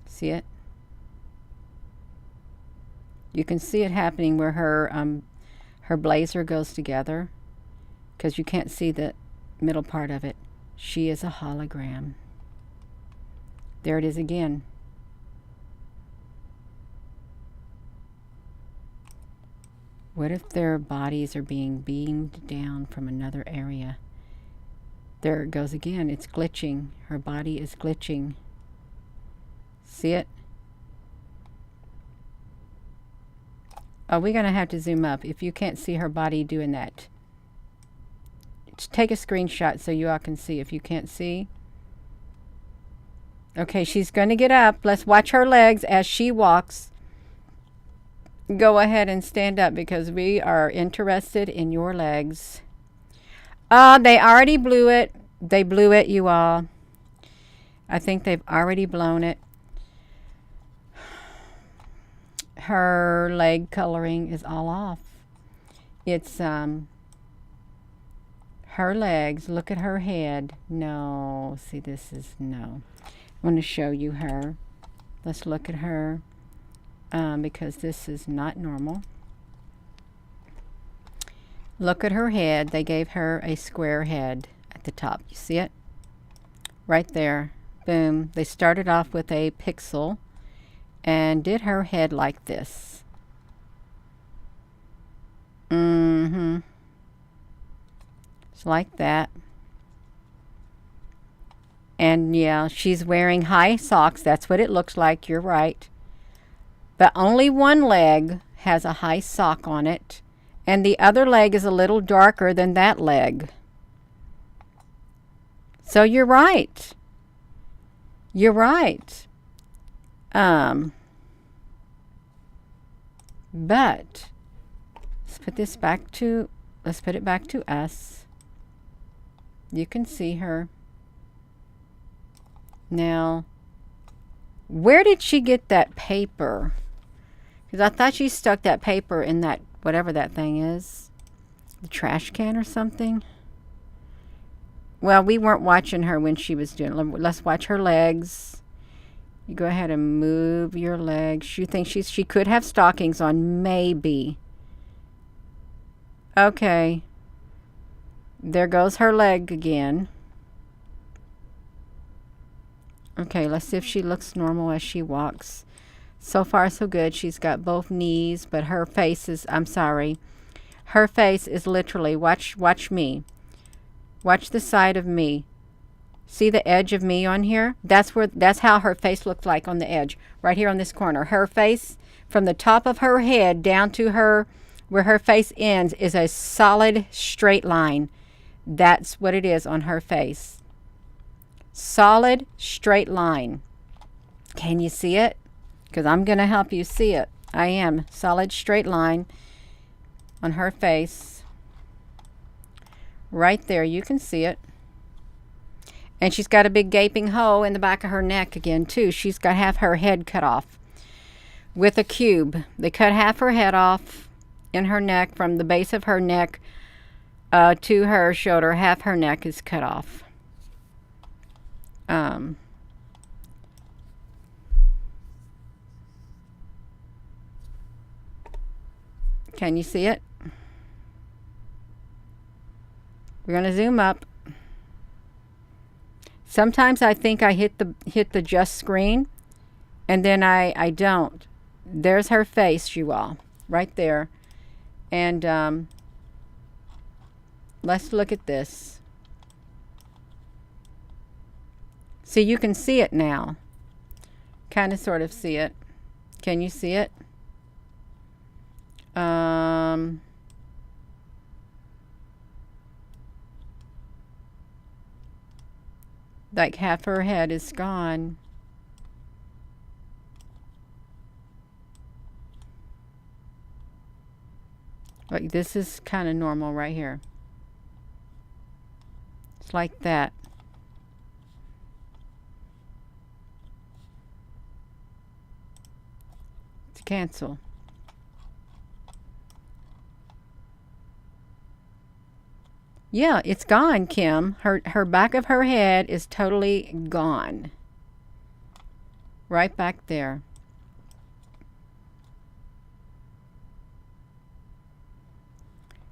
See it? You can see it happening where her blazer goes together, because you can't see the middle part of it. She is a hologram. There it is again. What if their bodies are being beamed down from another area? There it goes again. It's glitching. Her body is glitching. See it? Oh, we're going to have to zoom up. If you can't see her body doing that, just take a screenshot so you all can see. If you can't see. Okay, she's going to get up. Let's watch her legs as she walks. Go ahead and stand up because we are interested in your legs. They already blew it. They blew it, you all. I think they've already blown it. Her leg coloring is all off. It's her legs. Look at her head. No. See, this is no. I want to show you her. Let's look at her because this is not normal. Look at her head. They gave her a square head at the top. You see it? Right there. Boom. They started off with a pixel and did her head like this. It's like that. And yeah, she's wearing high socks. That's what it looks like. You're right. But only one leg has a high sock on it. And the other leg is a little darker than that leg. So you're right. You're right. But let's put it back to us. You can see her. Now, where did she get that paper? Because I thought she stuck that paper in that, whatever that thing is. The trash can or something. Well, we weren't watching her when she was doing it. Let's watch her legs. You go ahead and move your legs. You think she could have stockings on, maybe. Okay. There goes her leg again. Okay, let's see if she looks normal as she walks. So far, so good. She's got both knees, but her face is, I'm sorry. Her face is literally, watch me. Watch the side of me. See the edge of me on here? That's how her face looks like on the edge, right here on this corner. Her face, from the top of her head down to her, where her face ends, is a solid straight line. That's what it is on her face. Solid straight line. Can you see it? Because I'm going to help you see it. I am. Solid straight line on her face. Right there. You can see it. And she's got a big gaping hole in the back of her neck again, too. She's got half her head cut off with a cube. They cut half her head off in her neck, from the base of her neck to her shoulder. Half her neck is cut off. Can you see it? We're going to zoom up. Sometimes I think I hit the just screen, and then I don't. There's her face, you all, right there. And let's look at this. See, you can see it now. Kind of sort of see it. Can you see it? Like half her head is gone. Like this is kind of normal right here. It's like that. To cancel. Yeah, it's gone, Kim. Her back of her head is totally gone. Right back there.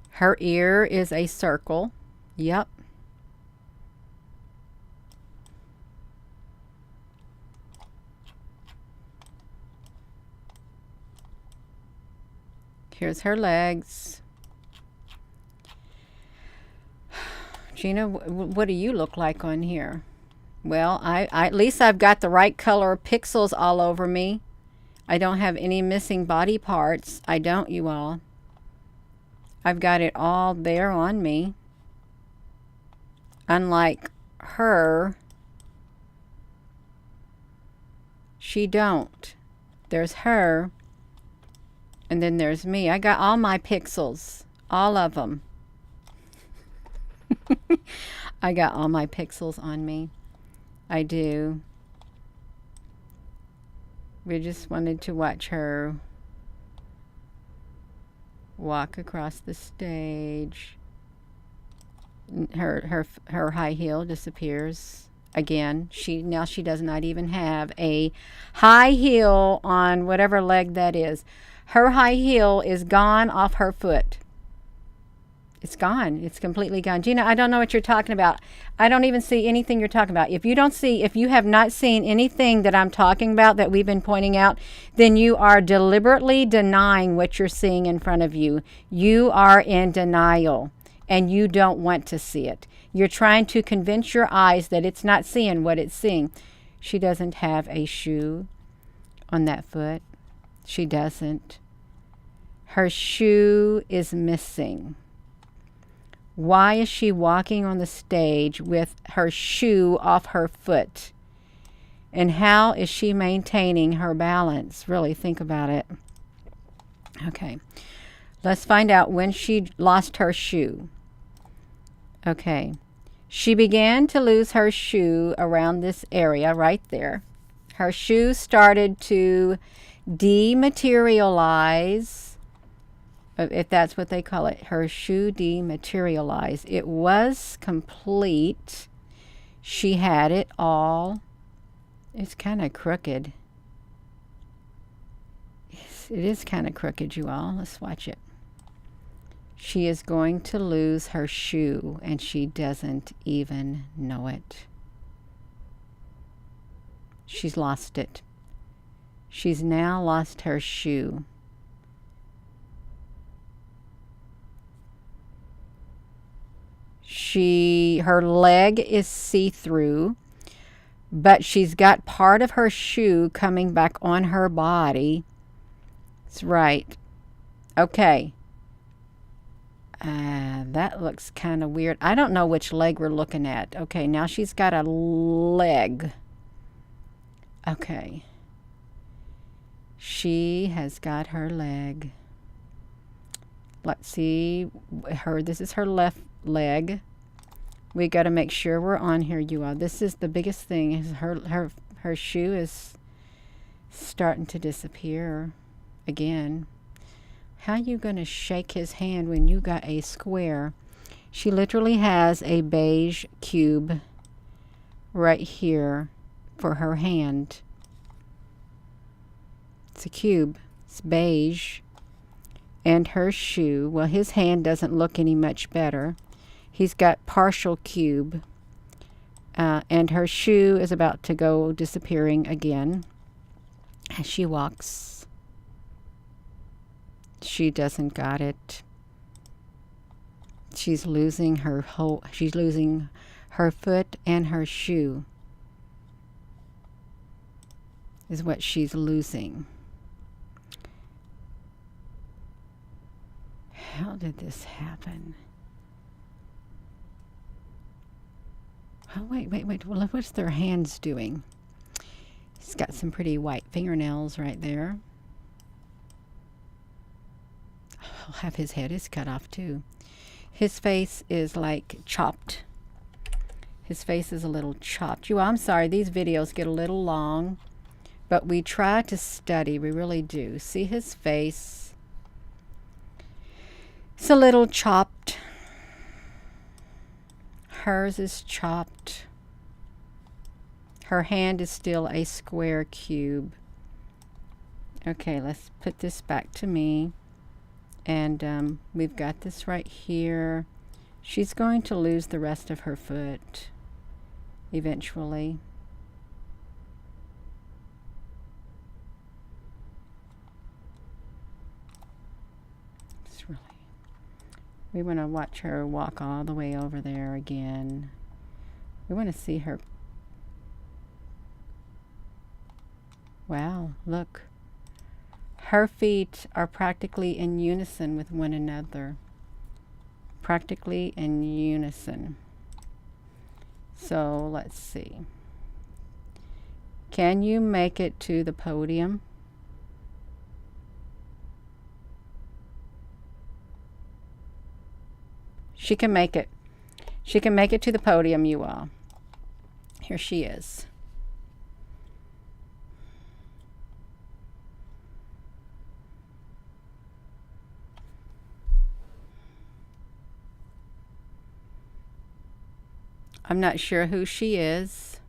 Her ear is a circle. Yep. Here's her legs. Gina, what do you look like on here? Well, I at least I've got the right color pixels all over me. I don't have any missing body parts. I don't, you all. I've got it all there on me. Unlike her, she don't. There's her, and then there's me. I got all my pixels, all of them. I got all my pixels on me. I do. We just wanted to watch her walk across the stage. Her high heel disappears again. Now she does not even have a high heel on whatever leg that is. Her high heel is gone off her foot. It's gone. It's completely gone. Gina, I don't know what you're talking about. I don't even see anything you're talking about. If you have not seen anything that I'm talking about that we've been pointing out, then you are deliberately denying what you're seeing in front of you. You are in denial, and you don't want to see it. You're trying to convince your eyes that it's not seeing what it's seeing. She doesn't have a shoe on that foot. She doesn't. Her shoe is missing. Why is she walking on the stage with her shoe off her foot? And how is she maintaining her balance? Really think about it. Okay. Let's find out when she lost her shoe. Okay. She began to lose her shoe around this area right there. Her shoe started to dematerialize, if that's what they call it. Her shoe dematerialized. It was complete. She had it all. It's kind of crooked. Yes, it is kind of crooked, you all. Let's watch it. She is going to lose her shoe, and she doesn't even know it. She's lost it. She's now lost her shoe. Her leg is see-through, but she's got part of her shoe coming back on her body. That's right. Okay. That looks kind of weird. I don't know which leg we're looking at. Okay, now she's got a leg. Okay. She has got her leg. Let's see. This is her left leg. We got to make sure we're on here, you all. This is the biggest thing. Is her shoe is starting to disappear again. How you going to shake his hand when you got a square? She literally has a beige cube right here for her hand. It's a cube. It's beige. And her shoe, well, his hand doesn't look any much better. He's got partial cube. And her shoe is about to go disappearing again as she walks. She doesn't got it. She's losing her foot and her shoe is what she's losing. How did this happen? Oh, wait. Well, what's their hands doing? He's got some pretty white fingernails right there. I'll have his head is cut off too. His face is like chopped. His face is a little chopped. I'm sorry, these videos get a little long, but we try to study. We really do. See his face? It's a little chopped. Hers is chopped. Her hand is still a square cube. Okay, let's put this back to me. And we've got this right here. She's going to lose the rest of her foot eventually. It's really... We want to watch her walk all the way over there again. We want to see her. Wow, look. Her feet are practically in unison with one another. Practically in unison. So let's see. Can you make it to the podium? She can make it. She can make it to the podium, you all. Here she is. I'm not sure who she is.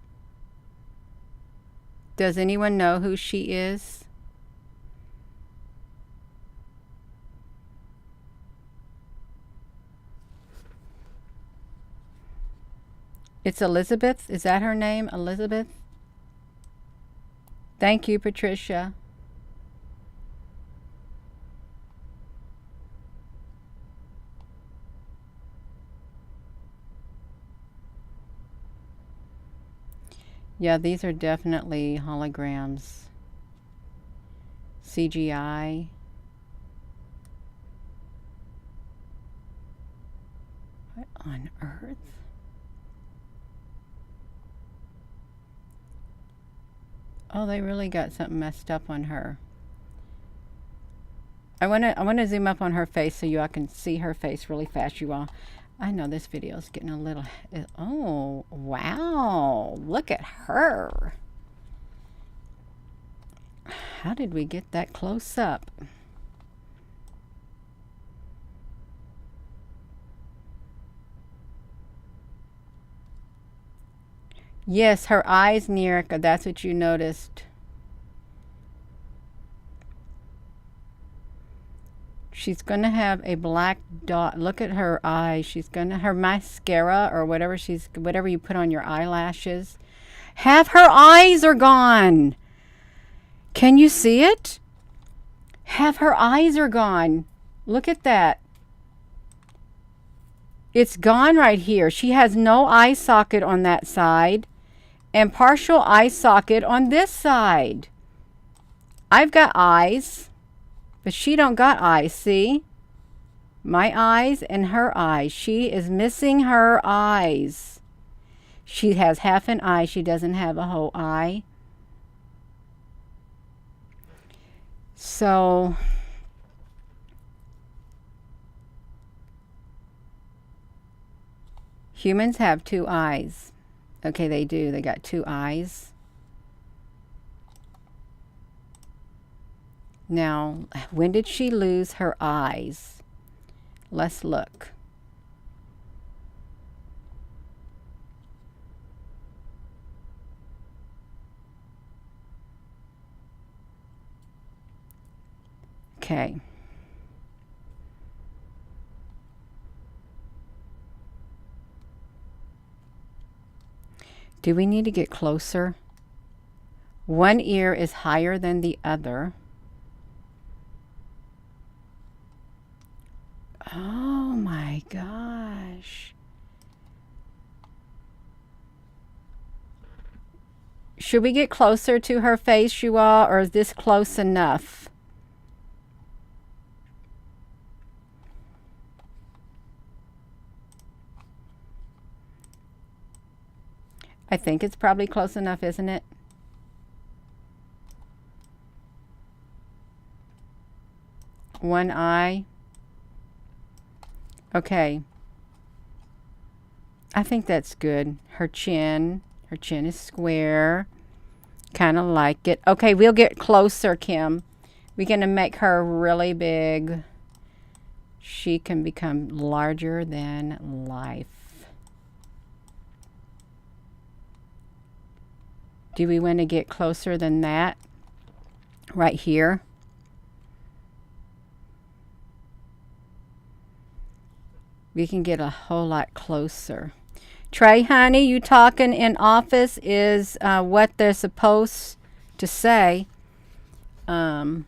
Does anyone know who she is? It's Elizabeth. Is that her name? Elizabeth? Thank you, Patricia. Yeah, these are definitely holograms. CGI. What on earth? Oh, they really got something messed up on her. I wanna zoom up on her face so you all can see her face really fast, you all. I know this video is getting a little... Oh, wow. Look at her. How did we get that close up? Yes, her eyes, Nerica. That's what you noticed. She's going to have a black dot. Look at her eyes. She's going to... Her mascara or whatever whatever you put on your eyelashes. Half her eyes are gone. Can you see it? Half her eyes are gone. Look at that. It's gone right here. She has no eye socket on that side and partial eye socket on this side. I've got eyes, but she don't got eyes, see? My eyes and her eyes. She is missing her eyes. She has half an eye. She doesn't have a whole eye. So... humans have two eyes. Okay, they do. They got two eyes. Now, when did she lose her eyes? Let's look. Okay. Do we need to get closer? One ear is higher than the other. Oh my gosh. Should we get closer to her face, you all, or is this close enough? I think it's probably close enough, isn't it? One eye. Okay. I think that's good. Her chin is square. Kind of like it. Okay, we'll get closer, Kim. We're going to make her really big. She can become larger than life. Do we want to get closer than that? Right here. We can get a whole lot closer. Trey, honey, you talking in office is what they're supposed to say. Is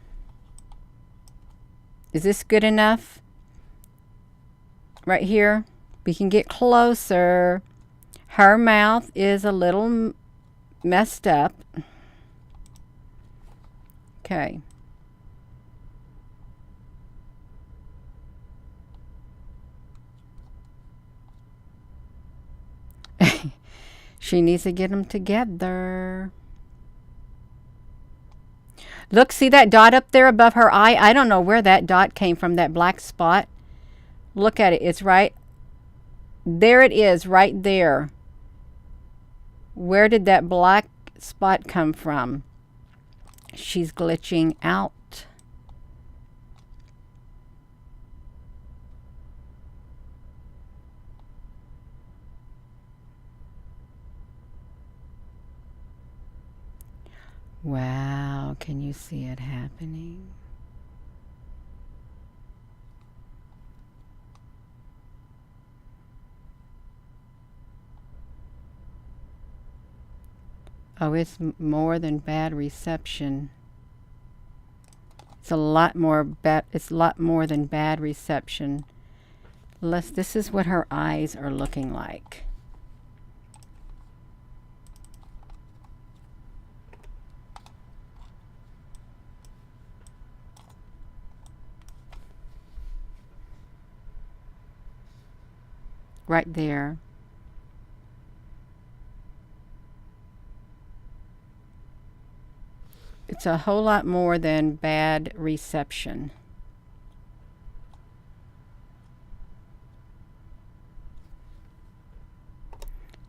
this good enough? Right here. We can get closer. Her mouth is a little messed up. Okay. She needs to get them together. Look, see that dot up there above her eye? I don't know where that dot came from, that black spot. Look at it. It's right there. It is right there. Where did that black spot come from? She's glitching out. Wow, can you see it happening? Oh, it's more than bad reception. It's a lot more than bad reception. This is what her eyes are looking like. Right there. It's a whole lot more than bad reception.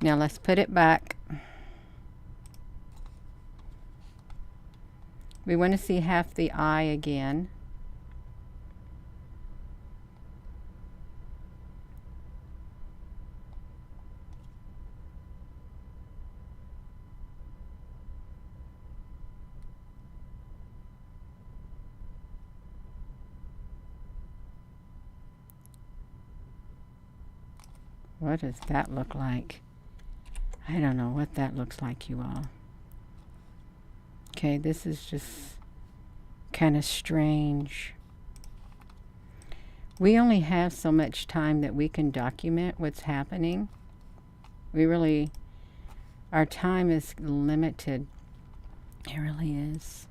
Now let's put it back. We want to see half the eye again. What does that look like? I don't know what that looks like, you all. Okay, this is just kind of strange. We only have so much time that we can document what's happening. Our time is limited. It really is.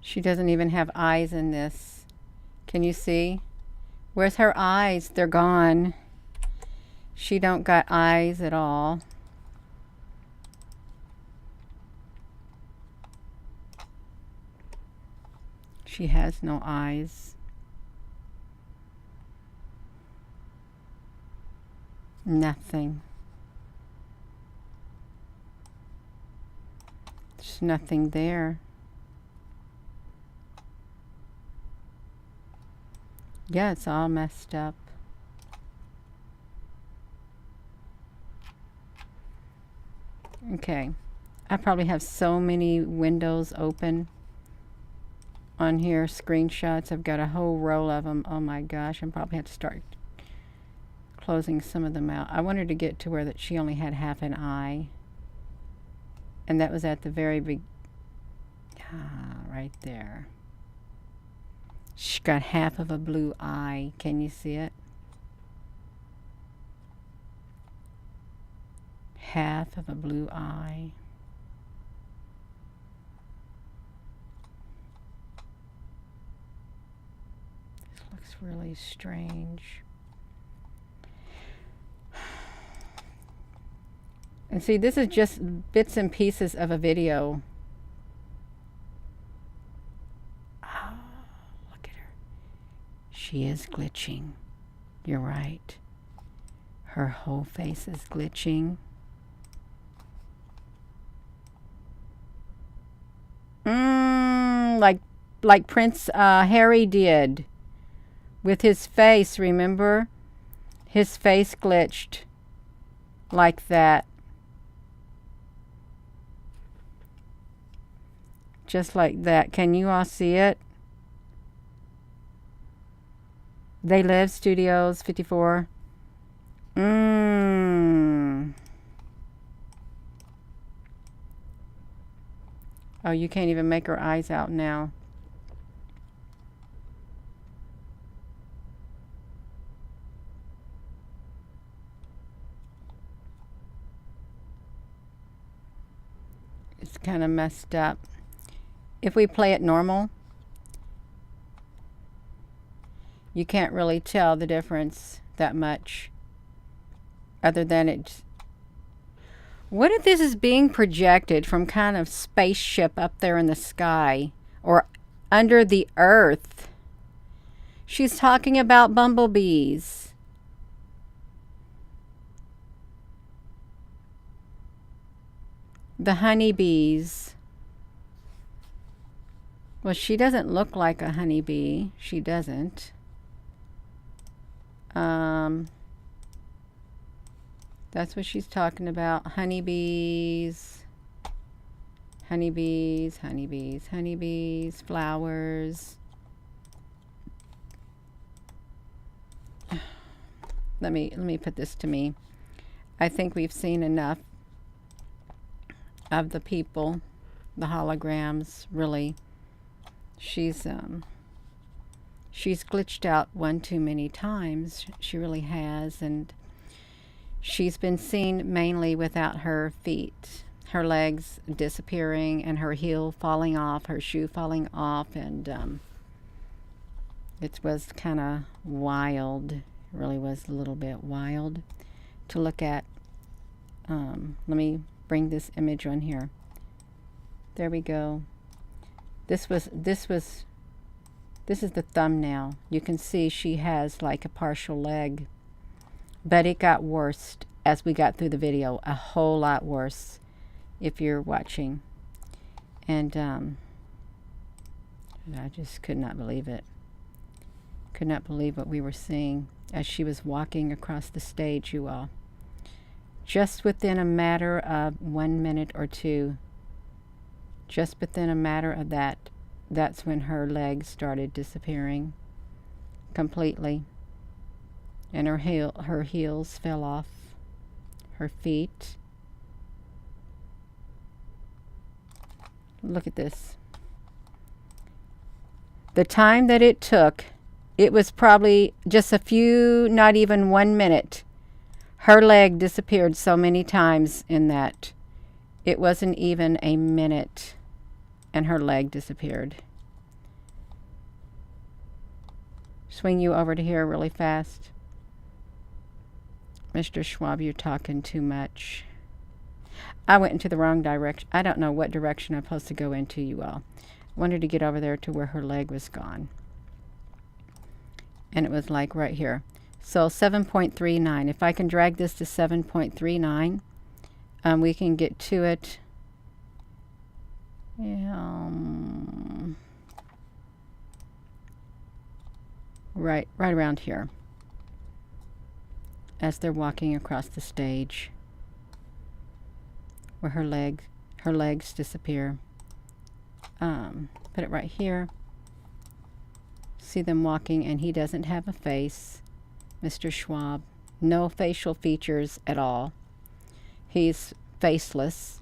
She doesn't even have eyes in this. Can you see? Where's her eyes? They're gone. She don't got eyes at all. She has no eyes. Nothing. There's nothing there. Yeah, it's all messed up. Okay. I probably have so many windows open on here, screenshots. I've got a whole roll of them. Oh my gosh, I'm probably have to start closing some of them out. I wanted to get to where that she only had half an eye. And that was at the very big, right there. She's got half of a blue eye. Can you see it? Half of a blue eye. This looks really strange. And see, this is just bits and pieces of a video. Oh, look at her. She is glitching. You're right. Her whole face is glitching. Like Prince Harry did with his face, remember? His face glitched like that. Just like that. Can you all see it? They Live Studios 54. Oh, you can't even make her eyes out now. It's kind of messed up. If we play it normal, you can't really tell the difference that much, other than it. What if this is being projected from kind of spaceship up there in the sky or under the earth? She's talking about bumblebees. The honeybees. Well, she doesn't look like a honeybee. She doesn't. That's what she's talking about. Honeybees. Honeybees, honeybees, honeybees, flowers. Let me put this to me. I think we've seen enough of the people, the holograms, really. She's glitched out one too many times. She really has, and she's been seen mainly without her feet, her legs disappearing, and her heel falling off, her shoe falling off, and it was kind of wild, It really was a little bit wild to look at. Let me bring this image on here. There we go. This is the thumbnail. You can see she has like a partial leg, but it got worse as we got through the video, a whole lot worse if you're watching. And I just could not believe it. Could not believe what we were seeing as she was walking across the stage, you all. Just within a matter of 1 minute or two, just within a matter of that, that's when her legs started disappearing completely. And her heels fell off her feet. Look at this. The time that it took, it was probably just a few, not even 1 minute. Her leg disappeared so many times in that. It wasn't even a minute and her leg disappeared. Swing you over to here really fast. Mr. Schwab, you're talking too much. I went into the wrong direction. I don't know what direction I'm supposed to go into, you all. I wanted to get over there to where her leg was gone. And it was like right here. So 7.39. If I can drag this to 7.39, we can get to it. Right around here. As they're walking across the stage, where her legs disappear. Put it right here. See them walking, and he doesn't have a face, Mr. Schwab. No facial features at all. He's faceless,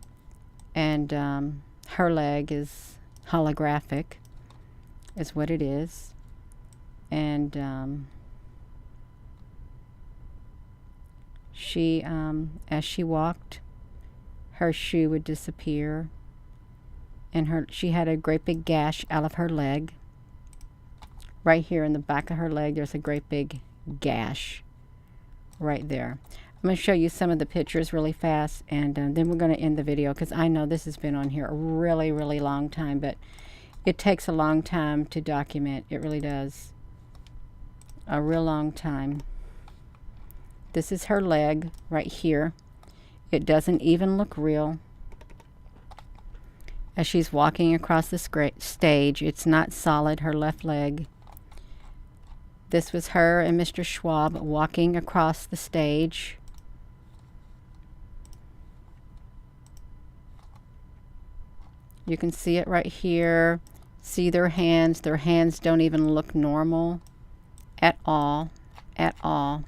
and her leg is holographic, is what it is. And she, as she walked, her shoe would disappear, and she had a great big gash out of her leg. Right here in the back of her leg, there's a great big gash right there. I'm going to show you some of the pictures really fast, and then we're going to end the video, because I know this has been on here a really, really long time, but it takes a long time to document. It really does. A real long time. This is her leg right here. It doesn't even look real. As she's walking across the stage, it's not solid, her left leg. This was her and Mr. Schwab walking across the stage. You can see it right here. See their hands. Their hands don't even look normal at all. At all.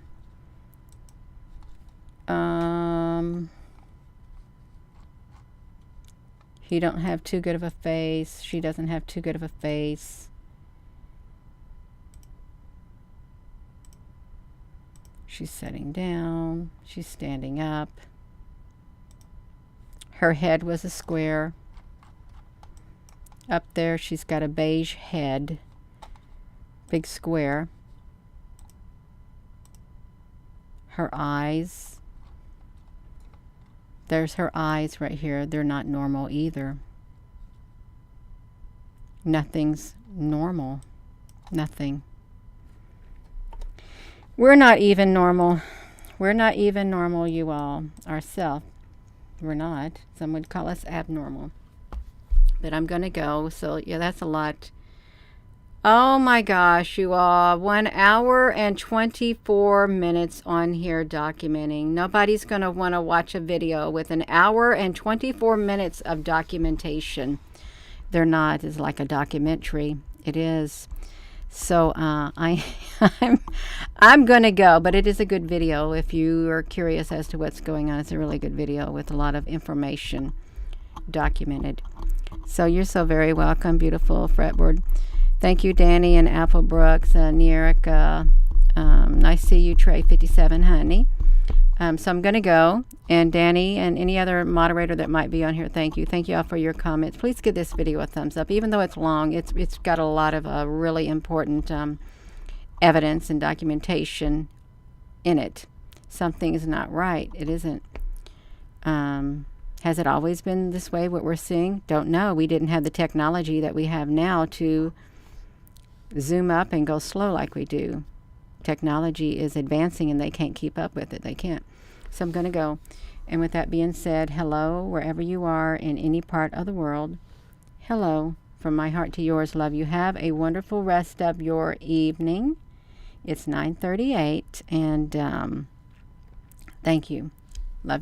He don't have too good of a face. She doesn't have too good of a face. She's sitting down. She's standing up. Her head was a square. Up there, she's got a beige head. Big square. Her eyes. There's her eyes right here. They're not normal either. Nothing's normal. Nothing. We're not even normal. We're not even normal, you all. Ourselves. We're not. Some would call us abnormal. But I'm going to go. So, yeah, that's a lot. Oh, my gosh, you all. 1 hour and 24 minutes on here documenting. Nobody's going to want to watch a video with 1 hour and 24 minutes of documentation. They're not. It's like a documentary. It is. So I'm going to go, but it is a good video. If you are curious as to what's going on, it's a really good video with a lot of information documented. So you're so very welcome, beautiful fretboard. Thank you, Danny and Apple Brooks, Nierica. Nice to see you, Trey 57, honey. So I'm going to go. And Danny and any other moderator that might be on here, thank you. Thank you all for your comments. Please give this video a thumbs up. Even though it's long, it's got a lot of really important evidence and documentation in it. Something is not right. It isn't. Has it always been this way, what we're seeing? Don't know. We didn't have the technology that we have now to zoom up and go slow like we do. Technology is advancing and they can't keep up with it. They can't. So I'm going to go. And with that being said, hello, wherever you are in any part of the world. Hello, from my heart to yours. Love you. Have a wonderful rest of your evening. It's 9:38, and thank you.